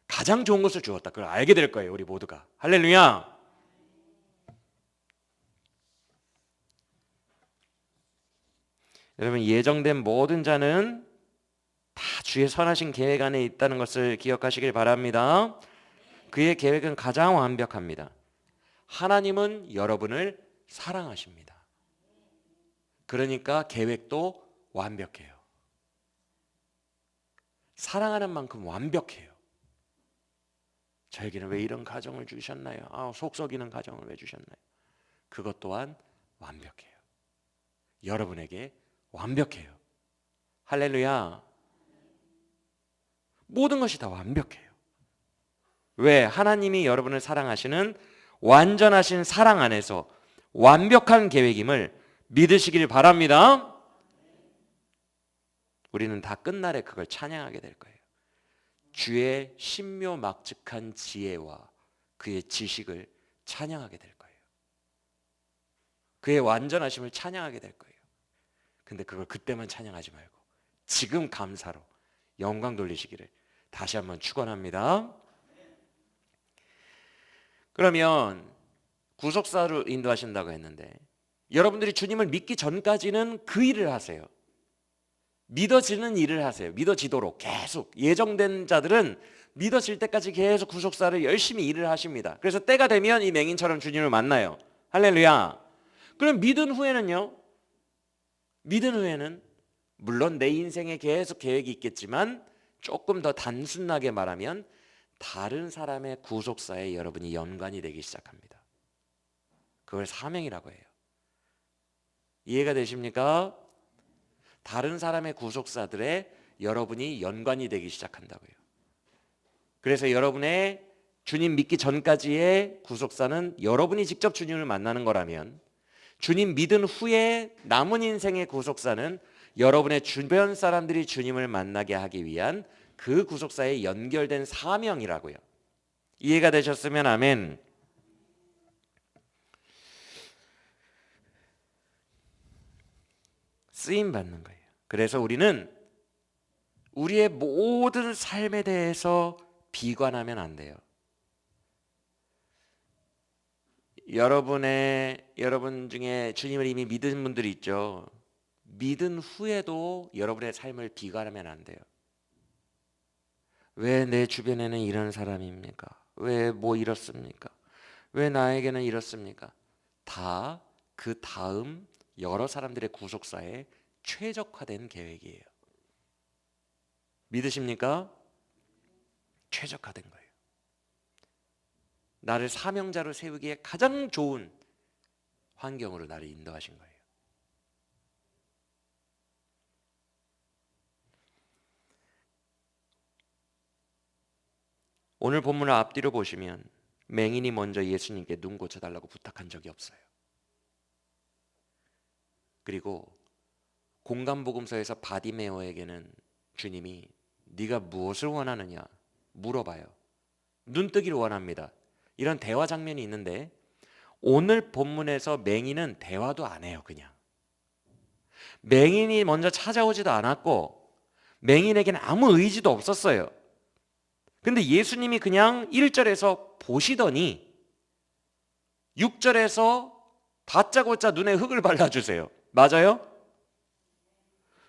가장 좋은 것을 주었다. 그걸 알게 될 거예요, 우리 모두가. 할렐루야. 여러분, 예정된 모든 자는 다 주의 선하신 계획 안에 있다는 것을 기억하시길 바랍니다. 그의 계획은 가장 완벽합니다. 하나님은 여러분을 사랑하십니다. 그러니까 계획도 완벽해요. 사랑하는 만큼 완벽해요. 저에게는 왜 이런 가정을 주셨나요? 속 썩이는 가정을 왜 주셨나요? 그것 또한 완벽해요. 여러분에게 완벽해요. 할렐루야. 모든 것이 다 완벽해요. 왜? 하나님이 여러분을 사랑하시는 완전하신 사랑 안에서 완벽한 계획임을 믿으시길 바랍니다. 우리는 다 끝날에 그걸 찬양하게 될 거예요. 주의 신묘막측한 지혜와 그의 지식을 찬양하게 될 거예요. 그의 완전하심을 찬양하게 될 거예요. 근데 그걸 그때만 찬양하지 말고 지금 감사로 영광 돌리시기를 다시 한번 축원합니다. 그러면 구속사로 인도하신다고 했는데 여러분들이 주님을 믿기 전까지는 그 일을 하세요. 믿어지는 일을 하세요. 믿어지도록 계속. 예정된 자들은 믿어질 때까지 계속 구속사를 열심히 일을 하십니다. 그래서 때가 되면 이 맹인처럼 주님을 만나요. 할렐루야. 그럼 믿은 후에는요? 믿은 후에는 물론 내 인생에 계속 계획이 있겠지만 조금 더 단순하게 말하면 다른 사람의 구속사에 여러분이 연관이 되기 시작합니다. 그걸 사명이라고 해요. 이해가 되십니까? 다른 사람의 구속사들에 여러분이 연관이 되기 시작한다고요. 그래서 여러분의 주님 믿기 전까지의 구속사는 여러분이 직접 주님을 만나는 거라면, 주님 믿은 후에 남은 인생의 구속사는 여러분의 주변 사람들이 주님을 만나게 하기 위한 그 구속사에 연결된 사명이라고요. 이해가 되셨으면 아멘. 쓰임 받는 거예요. 그래서 우리는 우리의 모든 삶에 대해서 비관하면 안 돼요. 여러분 중에 주님을 이미 믿은 분들이 있죠. 믿은 후에도 여러분의 삶을 비관하면 안 돼요. 왜 내 주변에는 이런 사람입니까? 왜 뭐 이렇습니까? 왜 나에게는 이렇습니까? 다 그 다음 여러 사람들의 구속사에 최적화된 계획이에요. 믿으십니까? 최적화된 거예요. 나를 사명자로 세우기에 가장 좋은 환경으로 나를 인도하신 거예요. 오늘 본문을 앞뒤로 보시면 맹인이 먼저 예수님께 눈 고쳐달라고 부탁한 적이 없어요. 그리고 공감복음서에서 바디메오에게는 주님이 네가 무엇을 원하느냐 물어봐요. 눈뜨기를 원합니다. 이런 대화 장면이 있는데 오늘 본문에서 맹인은 대화도 안 해요. 그냥 맹인이 먼저 찾아오지도 않았고 맹인에게는 아무 의지도 없었어요. 근데 예수님이 그냥 1절에서 보시더니 6절에서 다짜고짜 눈에 흙을 발라주세요. 맞아요?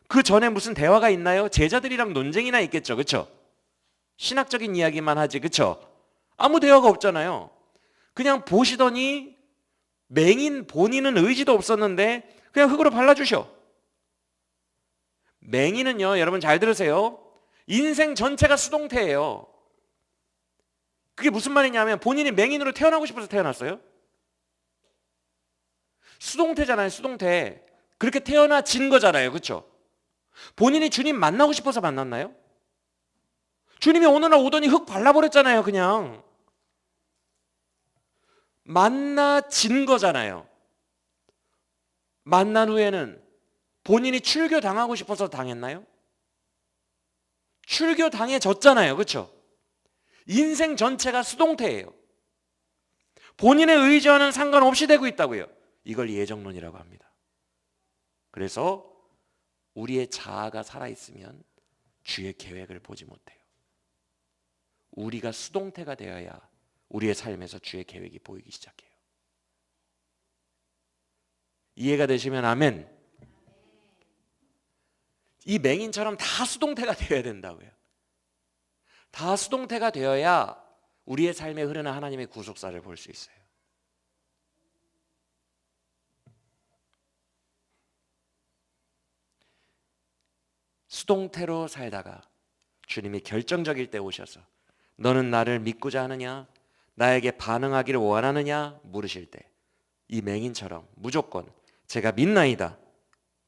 그 전에 무슨 대화가 있나요? 제자들이랑 논쟁이나 있겠죠. 그렇죠? 신학적인 이야기만 하지. 그렇죠? 아무 대화가 없잖아요. 그냥 보시더니 맹인 본인은 의지도 없었는데 그냥 흙으로 발라주셔. 맹인은요, 여러분 잘 들으세요. 인생 전체가 수동태예요. 그게 무슨 말이냐면 본인이 맹인으로 태어나고 싶어서 태어났어요? 수동태잖아요. 수동태. 그렇게 태어나진 거잖아요. 그렇죠? 본인이 주님 만나고 싶어서 만났나요? 주님이 어느 날 오더니 흙 발라버렸잖아요. 그냥 만나진 거잖아요. 만난 후에는 본인이 출교 당하고 싶어서 당했나요? 출교 당해졌잖아요. 그렇죠? 인생 전체가 수동태예요. 본인의 의지와는 상관없이 되고 있다고요. 이걸 예정론이라고 합니다. 그래서 우리의 자아가 살아있으면 주의 계획을 보지 못해요. 우리가 수동태가 되어야 우리의 삶에서 주의 계획이 보이기 시작해요. 이해가 되시면 아멘. 이 맹인처럼 다 수동태가 되어야 된다고요. 다 수동태가 되어야 우리의 삶에 흐르는 하나님의 구속사를 볼 수 있어요. 수동태로 살다가 주님이 결정적일 때 오셔서 너는 나를 믿고자 하느냐? 나에게 반응하기를 원하느냐? 물으실 때 이 맹인처럼 무조건 제가 믿나이다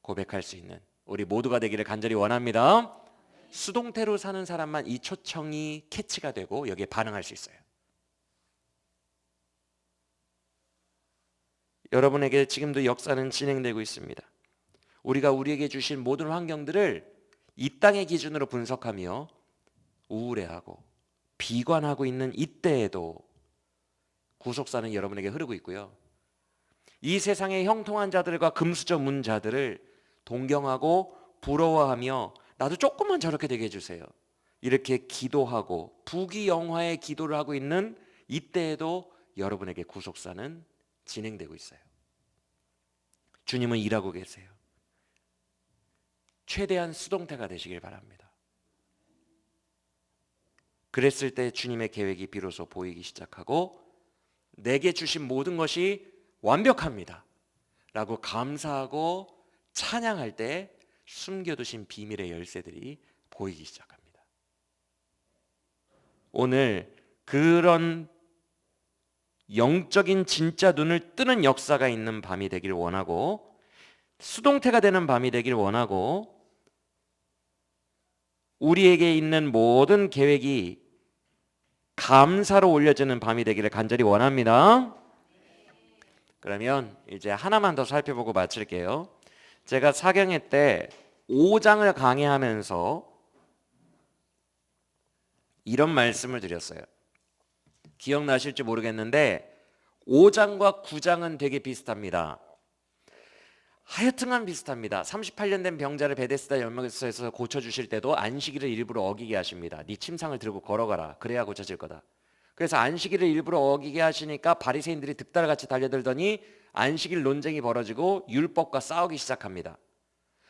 고백할 수 있는 우리 모두가 되기를 간절히 원합니다. 수동태로 사는 사람만 이 초청이 캐치가 되고 여기에 반응할 수 있어요. 여러분에게 지금도 역사는 진행되고 있습니다. 우리가 우리에게 주신 모든 환경들을 이 땅의 기준으로 분석하며 우울해하고 비관하고 있는 이때에도 구속사는 여러분에게 흐르고 있고요. 이 세상의 형통한 자들과 금수저 문자들을 동경하고 부러워하며 나도 조금만 저렇게 되게 해주세요. 이렇게 기도하고 부귀영화의 기도를 하고 있는 이때에도 여러분에게 구속사는 진행되고 있어요. 주님은 일하고 계세요. 최대한 수동태가 되시길 바랍니다. 그랬을 때 주님의 계획이 비로소 보이기 시작하고 내게 주신 모든 것이 완벽합니다 라고 감사하고 찬양할 때 숨겨두신 비밀의 열쇠들이 보이기 시작합니다. 오늘 그런 영적인 진짜 눈을 뜨는 역사가 있는 밤이 되길 원하고 수동태가 되는 밤이 되길 원하고 우리에게 있는 모든 계획이 감사로 올려지는 밤이 되기를 간절히 원합니다. 그러면 이제 하나만 더 살펴보고 마칠게요. 제가 사경회 때 5장을 강의하면서 이런 말씀을 드렸어요. 기억나실지 모르겠는데 5장과 9장은 되게 비슷합니다. 하여튼간 비슷합니다. 38년 된 병자를 베데스다 연못에서 고쳐주실 때도 안식일을 일부러 어기게 하십니다. 네 침상을 들고 걸어가라. 그래야 고쳐질 거다. 그래서 안식일을 일부러 어기게 하시니까 바리새인들이 득달같이 달려들더니 안식일 논쟁이 벌어지고 율법과 싸우기 시작합니다.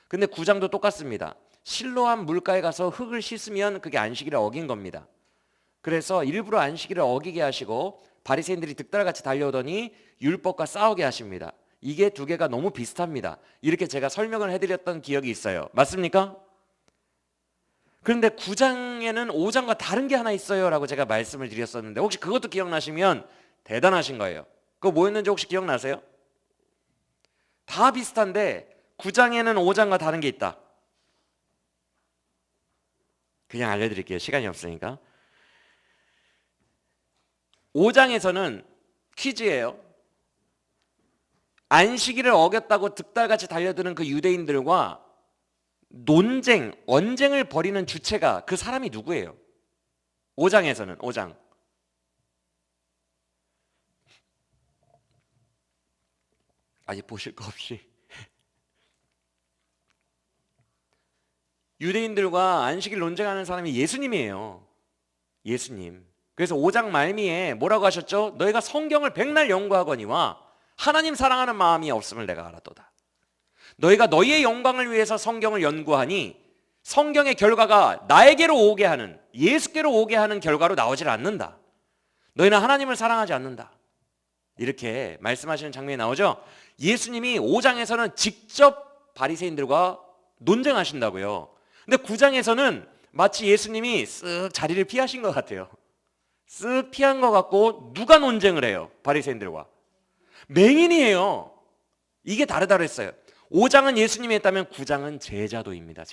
근데 9장도 똑같습니다. 실로암 물가에 가서 흙을 씻으면 그게 안식일을 어긴 겁니다. 그래서 일부러 안식일을 어기게 하시고 바리새인들이 득달같이 달려오더니 율법과 싸우게 하십니다. 이게 두 개가 너무 비슷합니다. 이렇게 제가 설명을 해드렸던 기억이 있어요. 맞습니까? 그런데 9장에는 5장과 다른 게 하나 있어요 라고 제가 말씀을 드렸었는데 혹시 그것도 기억나시면 대단하신 거예요. 그거 뭐였는지 혹시 기억나세요? 다 비슷한데 9장에는 5장과 다른 게 있다. 그냥 알려드릴게요. 시간이 없으니까. 5장에서는 퀴즈예요. 안식일을 어겼다고 득달같이 달려드는 그 유대인들과 논쟁, 언쟁을 벌이는 주체가 그 사람이 누구예요? 5장에서는 5장. 아직 보실 거 없이. 유대인들과 안식일 논쟁하는 사람이 예수님이에요. 예수님. 그래서 5장 말미에 뭐라고 하셨죠? 너희가 성경을 백날 연구하거니와 하나님 사랑하는 마음이 없음을 내가 알았도다. 너희가 너희의 영광을 위해서 성경을 연구하니 성경의 결과가 나에게로 오게 하는, 예수께로 오게 하는 결과로 나오질 않는다. 너희는 하나님을 사랑하지 않는다. 이렇게 말씀하시는 장면이 나오죠. 예수님이 5장에서는 직접 바리새인들과 논쟁하신다고요. 근데 9장에서는 마치 예수님이 쓱 자리를 피하신 것 같아요. 쓱 피한 것 같고 누가 논쟁을 해요? 바리새인들과. 맹인이에요. 이게 다르다고 했어요. 5장은 예수님이 했다면 9장은 제자도입니다.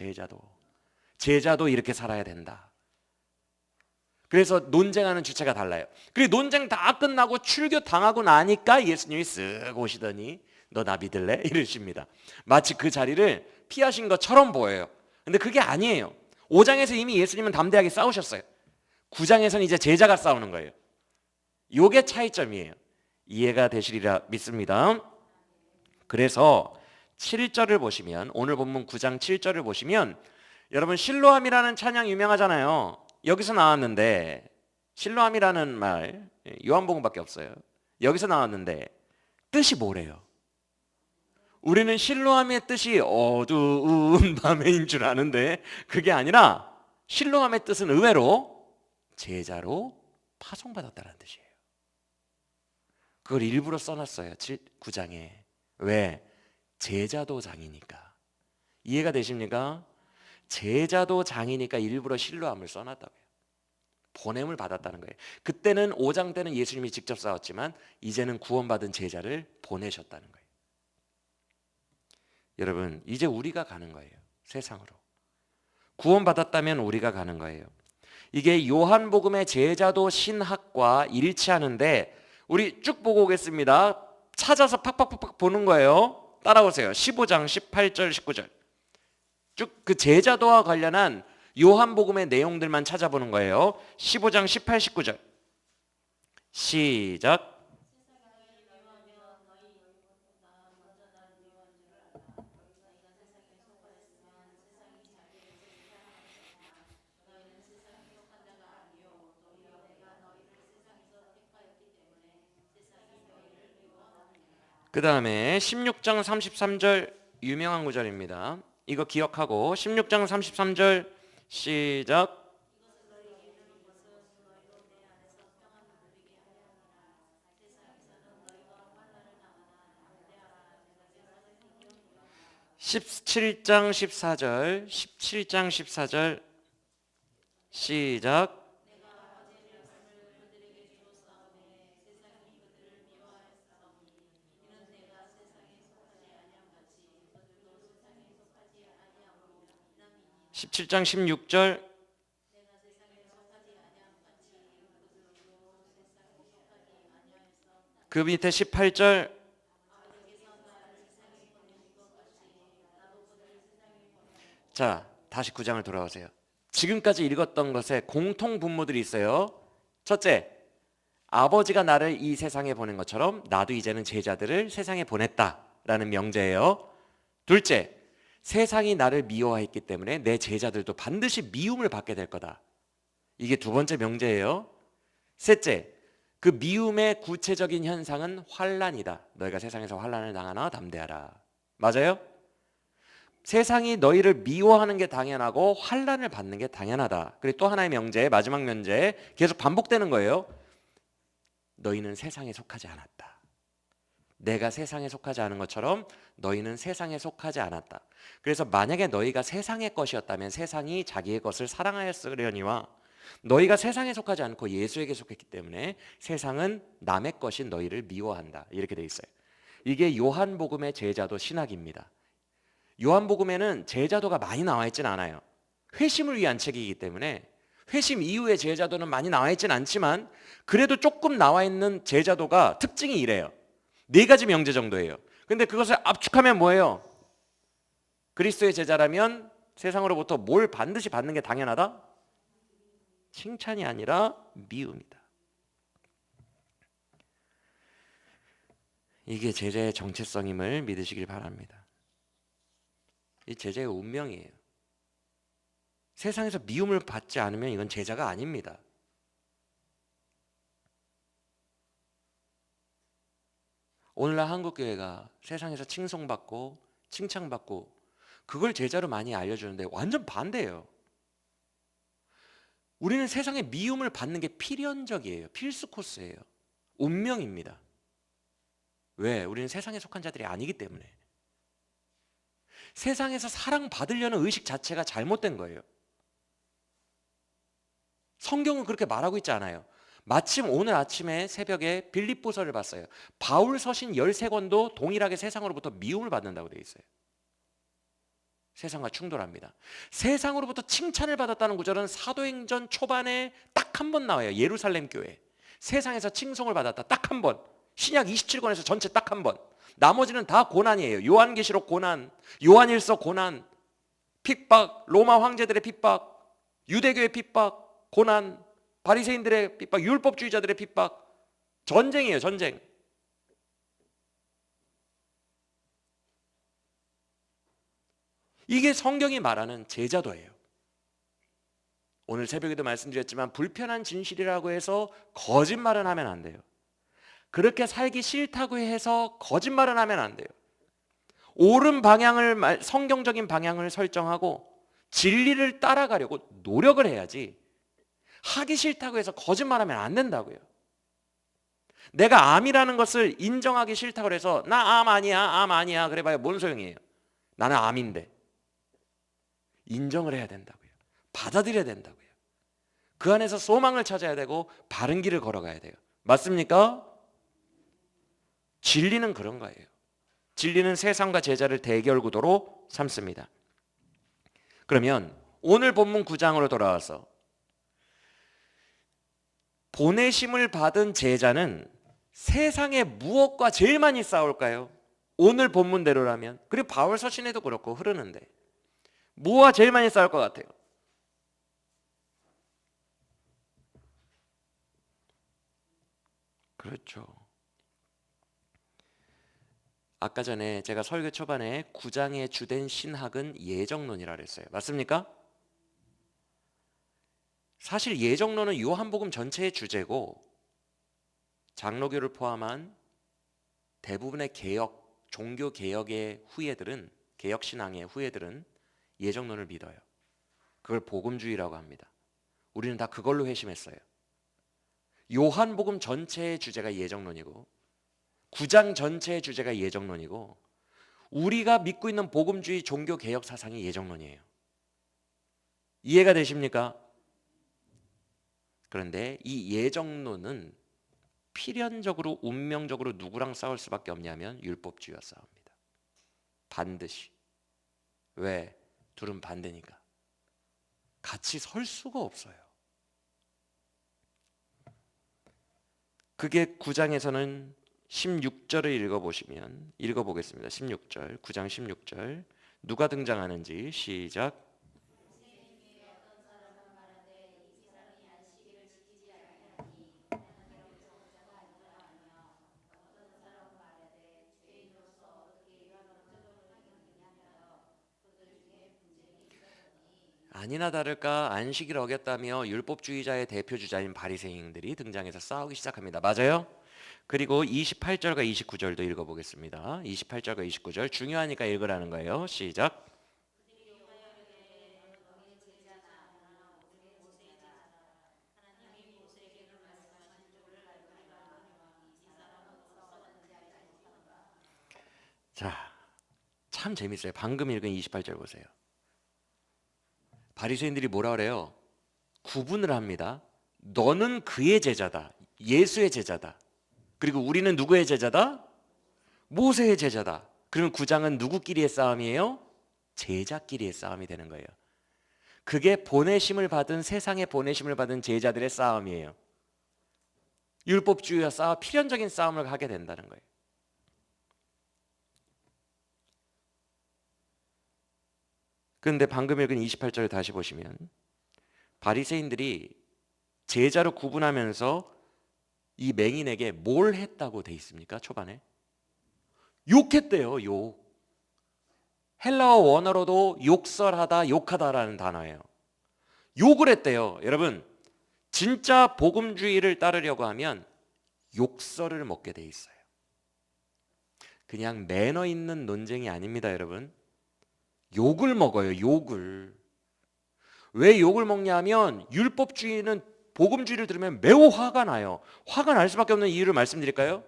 제자도 이렇게 살아야 된다. 그래서 논쟁하는 주체가 달라요. 그리고 논쟁 다 끝나고 출교 당하고 나니까 예수님이 쓱 오시더니 너 나 믿을래? 이러십니다. 마치 그 자리를 피하신 것처럼 보여요. 근데 그게 아니에요. 5장에서 이미 예수님은 담대하게 싸우셨어요. 9장에서는 이제 제자가 싸우는 거예요. 이게 차이점이에요. 이해가 되시리라 믿습니다. 그래서 7절을 보시면, 오늘 본문 9장 7절을 보시면 여러분 실로암이라는 찬양 유명하잖아요. 여기서 나왔는데, 실로암이라는 말 요한복음밖에 없어요. 여기서 나왔는데 뜻이 뭐래요? 우리는 실로암의 뜻이 어두운 밤에인 줄 아는데 그게 아니라 실로암의 뜻은 의외로 제자로 파송받았다는 뜻이에요. 그걸 일부러 써놨어요. 9장에. 왜? 제자도 장이니까. 이해가 되십니까? 제자도 장이니까 일부러 실로암을 써놨다고요. 보냄을 받았다는 거예요. 그때는 5장 때는 예수님이 직접 싸웠지만 이제는 구원받은 제자를 보내셨다는 거예요. 여러분, 이제 우리가 가는 거예요. 세상으로. 구원받았다면 우리가 가는 거예요. 이게 요한복음의 제자도 신학과 일치하는데 우리 쭉 보고 오겠습니다. 찾아서 팍팍팍팍 보는 거예요. 따라오세요. 15장 18절 19절 쭉 그 제자도와 관련한 요한복음의 내용들만 찾아보는 거예요. 15장 18, 19절 시작. 그 다음에 16장 33절 유명한 구절입니다. 이거 기억하고 16장 33절 시작. 17장 14절 17장 14절 시작. 17장 16절 그 밑에 18절 자, 다시 9장을 돌아오세요. 지금까지 읽었던 것에 공통 분모들이 있어요. 첫째, 아버지가 나를 이 세상에 보낸 것처럼 나도 이제는 제자들을 세상에 보냈다라는 명제예요. 둘째, 세상이 나를 미워했기 때문에 내 제자들도 반드시 미움을 받게 될 거다. 이게 두 번째 명제예요. 셋째, 그 미움의 구체적인 현상은 환난이다. 너희가 세상에서 환난을 당하나 담대하라. 맞아요? 세상이 너희를 미워하는 게 당연하고 환난을 받는 게 당연하다. 그리고 또 하나의 명제, 마지막 명제 계속 반복되는 거예요. 너희는 세상에 속하지 않았다. 내가 세상에 속하지 않은 것처럼 너희는 세상에 속하지 않았다. 그래서 만약에 너희가 세상의 것이었다면 세상이 자기의 것을 사랑하였으려니와 너희가 세상에 속하지 않고 예수에게 속했기 때문에 세상은 남의 것인 너희를 미워한다. 이렇게 돼 있어요. 이게 요한복음의 제자도 신학입니다. 요한복음에는 제자도가 많이 나와 있진 않아요. 회심을 위한 책이기 때문에 회심 이후의 제자도는 많이 나와 있진 않지만 그래도 조금 나와 있는 제자도가 특징이 이래요. 4가지 명제 정도예요. 근데 그것을 압축하면 뭐예요? 그리스도의 제자라면 세상으로부터 뭘 반드시 받는 게 당연하다? 칭찬이 아니라 미움이다. 이게 제자의 정체성임을 믿으시길 바랍니다. 이 제자의 운명이에요. 세상에서 미움을 받지 않으면 이건 제자가 아닙니다. 오늘날 한국교회가 세상에서 칭송받고 칭찬받고 그걸 제자로 많이 알려주는데 완전 반대예요. 우리는 세상에 미움을 받는 게 필연적이에요. 필수 코스예요. 운명입니다. 왜? 우리는 세상에 속한 자들이 아니기 때문에. 세상에서 사랑받으려는 의식 자체가 잘못된 거예요. 성경은 그렇게 말하고 있지 않아요. 마침 오늘 아침에 새벽에 빌립보서를 봤어요. 바울 서신 13권도 동일하게 세상으로부터 미움을 받는다고 되어 있어요. 세상과 충돌합니다. 세상으로부터 칭찬을 받았다는 구절은 사도행전 초반에 딱 한 번 나와요. 예루살렘 교회. 세상에서 칭송을 받았다. 딱 한 번. 신약 27권에서 전체 딱 한 번. 나머지는 다 고난이에요. 요한계시록 고난, 요한일서 고난, 핍박, 로마 황제들의 핍박, 유대교의 핍박, 고난, 바리새인들의 핍박, 율법주의자들의 핍박, 전쟁이에요. 전쟁. 이게 성경이 말하는 제자도예요. 오늘 새벽에도 말씀드렸지만 불편한 진실이라고 해서 거짓말은 하면 안 돼요. 그렇게 살기 싫다고 해서 거짓말은 하면 안 돼요. 옳은 방향을, 성경적인 방향을 설정하고 진리를 따라가려고 노력을 해야지 하기 싫다고 해서 거짓말하면 안 된다고요. 내가 암이라는 것을 인정하기 싫다고 해서 나 암 아니야, 암 아니야 그래봐야 뭔 소용이에요. 나는 암인데. 인정을 해야 된다고요. 받아들여야 된다고요. 그 안에서 소망을 찾아야 되고 바른 길을 걸어가야 돼요. 맞습니까? 진리는 그런 거예요. 진리는 세상과 제자를 대결 구도로 삼습니다. 그러면 오늘 본문 9장으로 돌아와서 보내심을 받은 제자는 세상에 무엇과 제일 많이 싸울까요? 오늘 본문대로라면. 그리고 바울 서신에도 그렇고 흐르는데 뭐와 제일 많이 싸울 것 같아요? 그렇죠. 아까 전에 제가 설교 초반에 9장의 주된 신학은 예정론이라 그랬어요. 맞습니까? 사실 예정론은 요한복음 전체의 주제고 장로교를 포함한 대부분의 개혁, 종교 개혁의 후예들은, 개혁 신앙의 후예들은 예정론을 믿어요. 그걸 복음주의라고 합니다. 우리는 다 그걸로 회심했어요. 요한복음 전체의 주제가 예정론이고 9장 전체의 주제가 예정론이고 우리가 믿고 있는 복음주의 종교 개혁 사상이 예정론이에요. 이해가 되십니까? 그런데 이 예정론은 필연적으로 운명적으로 누구랑 싸울 수밖에 없냐면 율법주의와 싸웁니다. 반드시. 왜? 둘은 반대니까. 같이 설 수가 없어요. 그게 9장에서는 16절을 읽어보겠습니다. 16절, 9장 16절 누가 등장하는지 시작. 아니나 다를까 안식일 어겼다며 율법주의자의 대표주자인 바리새인들이 등장해서 싸우기 시작합니다. 맞아요? 그리고 28절과 29절도 읽어보겠습니다. 28절과 29절 중요하니까 읽으라는 거예요. 시작. 자, 참 재밌어요. 방금 읽은 28절 보세요. 바리새인들이 뭐라 그래요? 구분을 합니다. 너는 그의 제자다. 예수의 제자다. 그리고 우리는 누구의 제자다? 모세의 제자다. 그러면 9장은 누구끼리의 싸움이에요? 제자끼리의 싸움이 되는 거예요. 그게 보내심을 받은, 세상에 보내심을 받은 제자들의 싸움이에요. 율법주의와 필연적인 싸움을 하게 된다는 거예요. 그런데 방금 읽은 28절을 다시 보시면 바리새인들이 제자로 구분하면서 이 맹인에게 뭘 했다고 돼 있습니까? 초반에 욕했대요. 욕. 헬라어 원어로도 욕설하다, 욕하다라는 단어예요. 욕을 했대요. 여러분, 진짜 복음주의를 따르려고 하면 욕설을 먹게 돼 있어요. 그냥 매너 있는 논쟁이 아닙니다, 여러분. 욕을 먹어요. 욕을. 왜 욕을 먹냐 하면 율법주의는 복음주의를 들으면 매우 화가 나요. 화가 날 수밖에 없는 이유를 말씀드릴까요?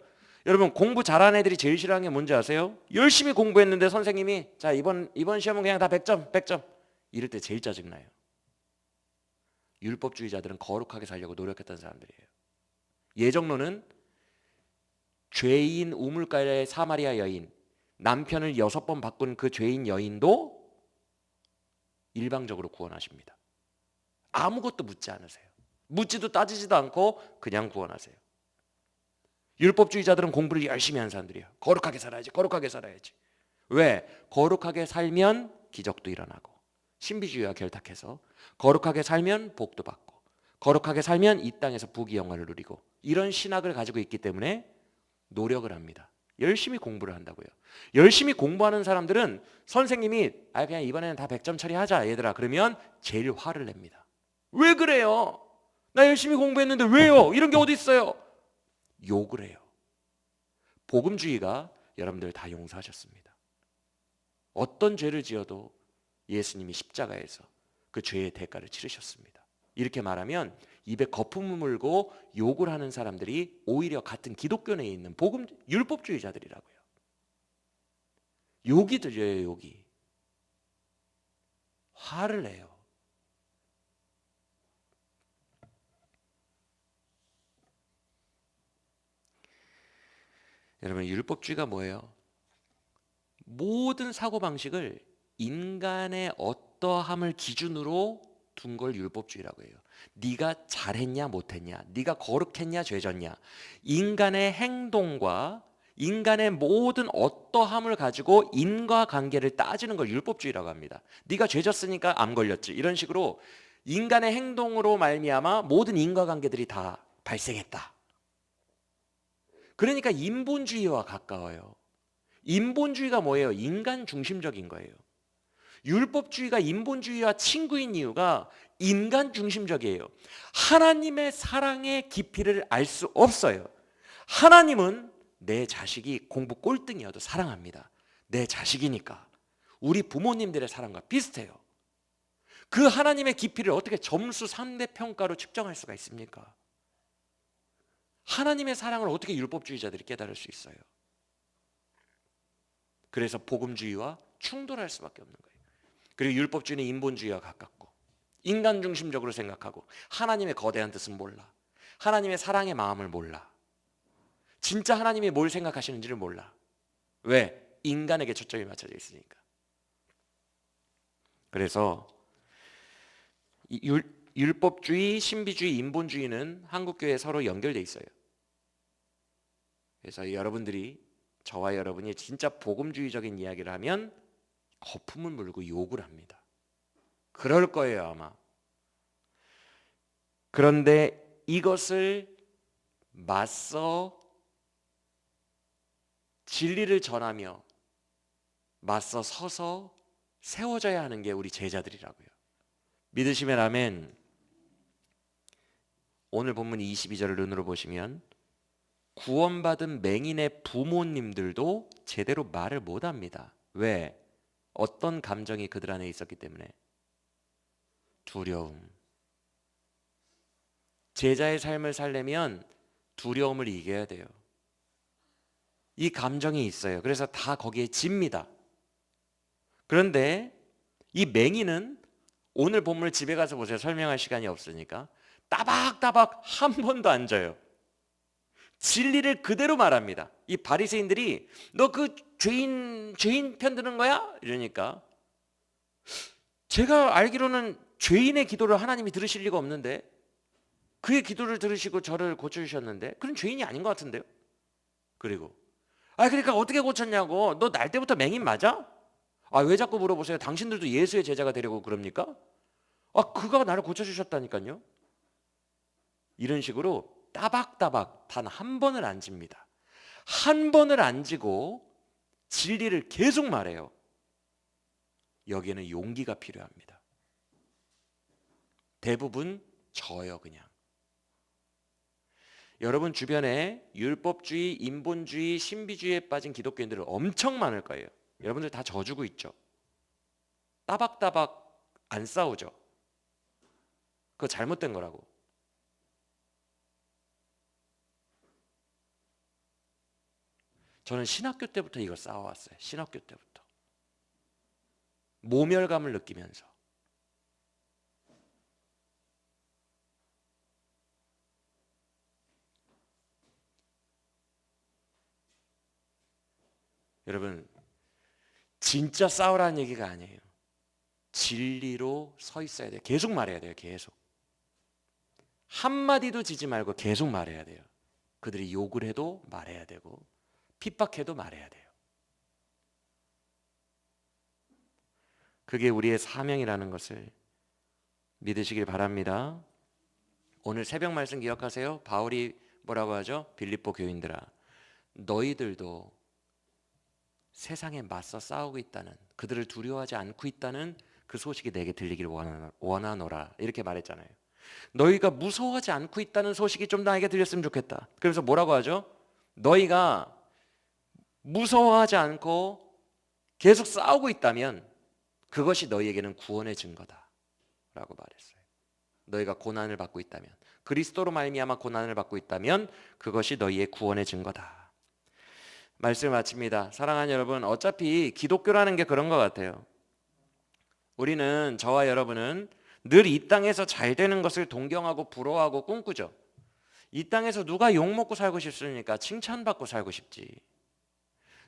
여러분, 공부 잘하는 애들이 제일 싫어하는 게 뭔지 아세요? 열심히 공부했는데 선생님이 자 이번 시험은 그냥 다 100점 이럴 때 제일 짜증나요. 율법주의자들은 거룩하게 살려고 노력했던 사람들이에요. 예정론은 죄인 우물가의 사마리아 여인, 남편을 6번 바꾼 그 죄인 여인도 일방적으로 구원하십니다. 아무것도 묻지 않으세요. 묻지도 따지지도 않고 그냥 구원하세요. 율법주의자들은 공부를 열심히 한 사람들이에요. 거룩하게 살아야지, 거룩하게 살아야지. 왜? 거룩하게 살면 기적도 일어나고, 신비주의와 결탁해서 거룩하게 살면 복도 받고, 거룩하게 살면 이 땅에서 부귀 영화를 누리고, 이런 신학을 가지고 있기 때문에 노력을 합니다. 열심히 공부를 한다고요. 열심히 공부하는 사람들은 선생님이 그냥 이번에는 다 100점 처리하자 얘들아 그러면 제일 화를 냅니다. 왜 그래요? 나 열심히 공부했는데 왜요? 이런 게 어디 있어요? 욕을 해요. 복음주의가 여러분들 다 용서하셨습니다. 어떤 죄를 지어도 예수님이 십자가에서 그 죄의 대가를 치르셨습니다. 이렇게 말하면 입에 거품을 물고 욕을 하는 사람들이 오히려 같은 기독교 내에 있는 복음 율법주의자들이라고요. 욕이 들려요. 욕이. 화를 내요. 여러분, 율법주의가 뭐예요? 모든 사고방식을 인간의 어떠함을 기준으로 둔 걸 율법주의라고 해요. 네가 잘했냐 못했냐, 네가 거룩했냐 죄졌냐, 인간의 행동과 인간의 모든 어떠함을 가지고 인과관계를 따지는 걸 율법주의라고 합니다. 네가 죄졌으니까 암 걸렸지, 이런 식으로 인간의 행동으로 말미암아 모든 인과관계들이 다 발생했다. 그러니까 인본주의와 가까워요. 인본주의가 뭐예요? 인간 중심적인 거예요. 율법주의가 인본주의와 친구인 이유가 인간 중심적이에요. 하나님의 사랑의 깊이를 알 수 없어요. 하나님은 내 자식이 공부 꼴등이어도 사랑합니다. 내 자식이니까. 우리 부모님들의 사랑과 비슷해요. 그 하나님의 깊이를 어떻게 점수 3대 평가로 측정할 수가 있습니까? 하나님의 사랑을 어떻게 율법주의자들이 깨달을 수 있어요? 그래서 복음주의와 충돌할 수밖에 없는 거예요. 그리고 율법주의는 인본주의와 가깝고 인간 중심적으로 생각하고 하나님의 거대한 뜻은 몰라. 하나님의 사랑의 마음을 몰라. 진짜 하나님이 뭘 생각하시는지를 몰라. 왜? 인간에게 초점이 맞춰져 있으니까. 그래서 율법주의, 신비주의, 인본주의는 한국교회에 서로 연결돼 있어요. 그래서 여러분들이 저와 여러분이 진짜 복음주의적인 이야기를 하면 거품을 물고 욕을 합니다. 그럴 거예요 아마. 그런데 이것을 맞서 진리를 전하며 맞서 서서 세워져야 하는 게 우리 제자들이라고요. 믿으시면 아멘. 오늘 본문 22절을 눈으로 보시면 구원받은 맹인의 부모님들도 제대로 말을 못합니다. 왜? 어떤 감정이 그들 안에 있었기 때문에? 두려움. 제자의 삶을 살려면 두려움을 이겨야 돼요. 이 감정이 있어요. 그래서 다 거기에 집니다. 그런데 이 맹인은 오늘 본문을 집에 가서 보세요. 설명할 시간이 없으니까 따박따박 한 번도 안 져요. 진리를 그대로 말합니다. 이 바리새인들이 너 그 죄인 편드는 거야? 이러니까 제가 알기로는 죄인의 기도를 하나님이 들으실 리가 없는데 그의 기도를 들으시고 저를 고쳐주셨는데 그런 죄인이 아닌 것 같은데요. 그리고 그러니까 어떻게 고쳤냐고. 너 날 때부터 맹인 맞아? 왜 자꾸 물어보세요? 당신들도 예수의 제자가 되려고 그럽니까? 그가 나를 고쳐주셨다니까요. 이런 식으로 따박따박 단 한 번을 안 집니다. 한 번을 안 지고 진리를 계속 말해요. 여기에는 용기가 필요합니다. 대부분 저요 그냥. 여러분 주변에 율법주의, 인본주의, 신비주의에 빠진 기독교인들은 엄청 많을 거예요. 여러분들 다 져주고 있죠. 따박따박 안 싸우죠. 그거 잘못된 거라고. 저는 신학교 때부터 이거 싸워왔어요. 신학교 때부터. 모멸감을 느끼면서. 여러분 진짜 싸우라는 얘기가 아니에요. 진리로 서 있어야 돼요. 계속 말해야 돼요. 계속. 한마디도 지지 말고 계속 말해야 돼요. 그들이 욕을 해도 말해야 되고 핍박해도 말해야 돼요. 그게 우리의 사명이라는 것을 믿으시길 바랍니다. 오늘 새벽 말씀 기억하세요? 바울이 뭐라고 하죠? 빌립보 교인들아, 너희들도 세상에 맞서 싸우고 있다는, 그들을 두려워하지 않고 있다는 그 소식이 내게 들리길 원하노라, 이렇게 말했잖아요. 너희가 무서워하지 않고 있다는 소식이 좀 나에게 들렸으면 좋겠다. 그래서 뭐라고 하죠? 너희가 무서워하지 않고 계속 싸우고 있다면 그것이 너희에게는 구원의 증거다 라고 말했어요. 너희가 고난을 받고 있다면, 그리스도로 말미암아 고난을 받고 있다면 그것이 너희의 구원의 증거다. 말씀을 마칩니다. 사랑하는 여러분, 어차피 기독교라는 게 그런 것 같아요. 우리는, 저와 여러분은 늘 이 땅에서 잘 되는 것을 동경하고 부러워하고 꿈꾸죠. 이 땅에서 누가 욕먹고 살고 싶습니까? 칭찬받고 살고 싶지.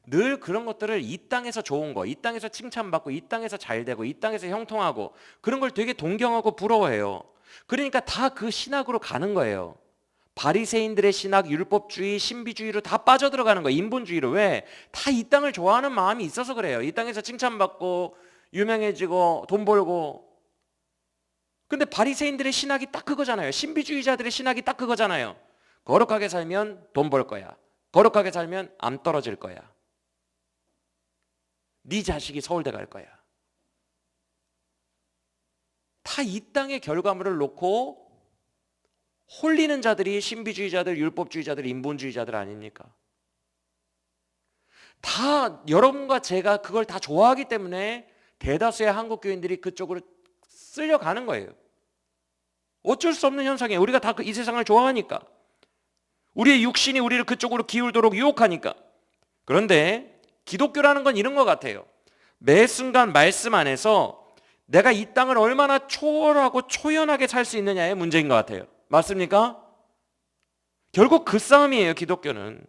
늘 그런 것들을, 이 땅에서 좋은 거, 이 땅에서 칭찬받고, 이 땅에서 잘 되고, 이 땅에서 형통하고, 그런 걸 되게 동경하고 부러워해요. 그러니까 다 그 신학으로 가는 거예요. 바리새인들의 신학, 율법주의, 신비주의로 다 빠져들어가는 거예요. 인본주의로. 왜? 다 이 땅을 좋아하는 마음이 있어서 그래요. 이 땅에서 칭찬받고 유명해지고 돈 벌고. 근데 바리새인들의 신학이 딱 그거잖아요. 신비주의자들의 신학이 딱 그거잖아요. 거룩하게 살면 돈 벌 거야. 거룩하게 살면 암 떨어질 거야. 네 자식이 서울대 갈 거야. 다 이 땅의 결과물을 놓고 홀리는 자들이 신비주의자들, 율법주의자들, 인본주의자들 아닙니까? 다 여러분과 제가 그걸 다 좋아하기 때문에 대다수의 한국 교인들이 그쪽으로 쓸려가는 거예요. 어쩔 수 없는 현상이에요. 우리가 다 이 세상을 좋아하니까. 우리의 육신이 우리를 그쪽으로 기울도록 유혹하니까. 그런데 기독교라는 건 이런 것 같아요. 매 순간 말씀 안에서 내가 이 땅을 얼마나 초월하고 초연하게 살 수 있느냐의 문제인 것 같아요. 맞습니까? 결국 그 싸움이에요. 기독교는.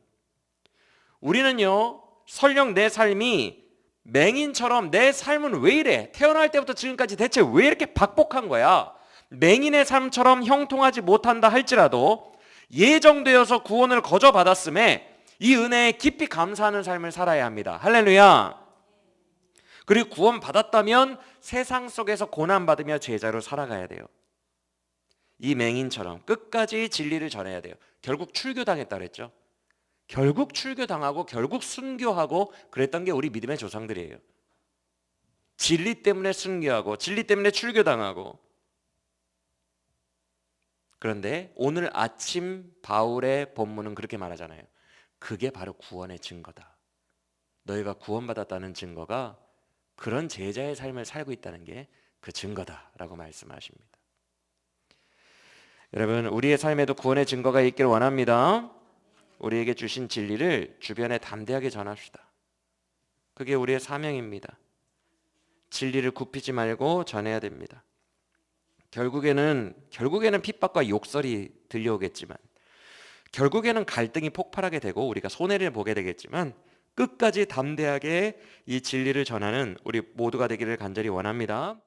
우리는요, 설령 내 삶이 맹인처럼, 내 삶은 왜 이래? 태어날 때부터 지금까지 대체 왜 이렇게 박복한 거야? 맹인의 삶처럼 형통하지 못한다 할지라도 예정되어서 구원을 거저 받았음에 이 은혜에 깊이 감사하는 삶을 살아야 합니다. 할렐루야. 그리고 구원 받았다면 세상 속에서 고난받으며 제자로 살아가야 돼요. 이 맹인처럼 끝까지 진리를 전해야 돼요. 결국 출교당했다 그랬죠. 결국 출교당하고 결국 순교하고 그랬던 게 우리 믿음의 조상들이에요. 진리 때문에 순교하고 진리 때문에 출교당하고. 그런데 오늘 아침 바울의 본문은 그렇게 말하잖아요. 그게 바로 구원의 증거다. 너희가 구원받았다는 증거가 그런 제자의 삶을 살고 있다는 게 그 증거다라고 말씀하십니다. 여러분, 우리의 삶에도 구원의 증거가 있기를 원합니다. 우리에게 주신 진리를 주변에 담대하게 전합시다. 그게 우리의 사명입니다. 진리를 굽히지 말고 전해야 됩니다. 결국에는 핍박과 욕설이 들려오겠지만, 결국에는 갈등이 폭발하게 되고 우리가 손해를 보게 되겠지만, 끝까지 담대하게 이 진리를 전하는 우리 모두가 되기를 간절히 원합니다.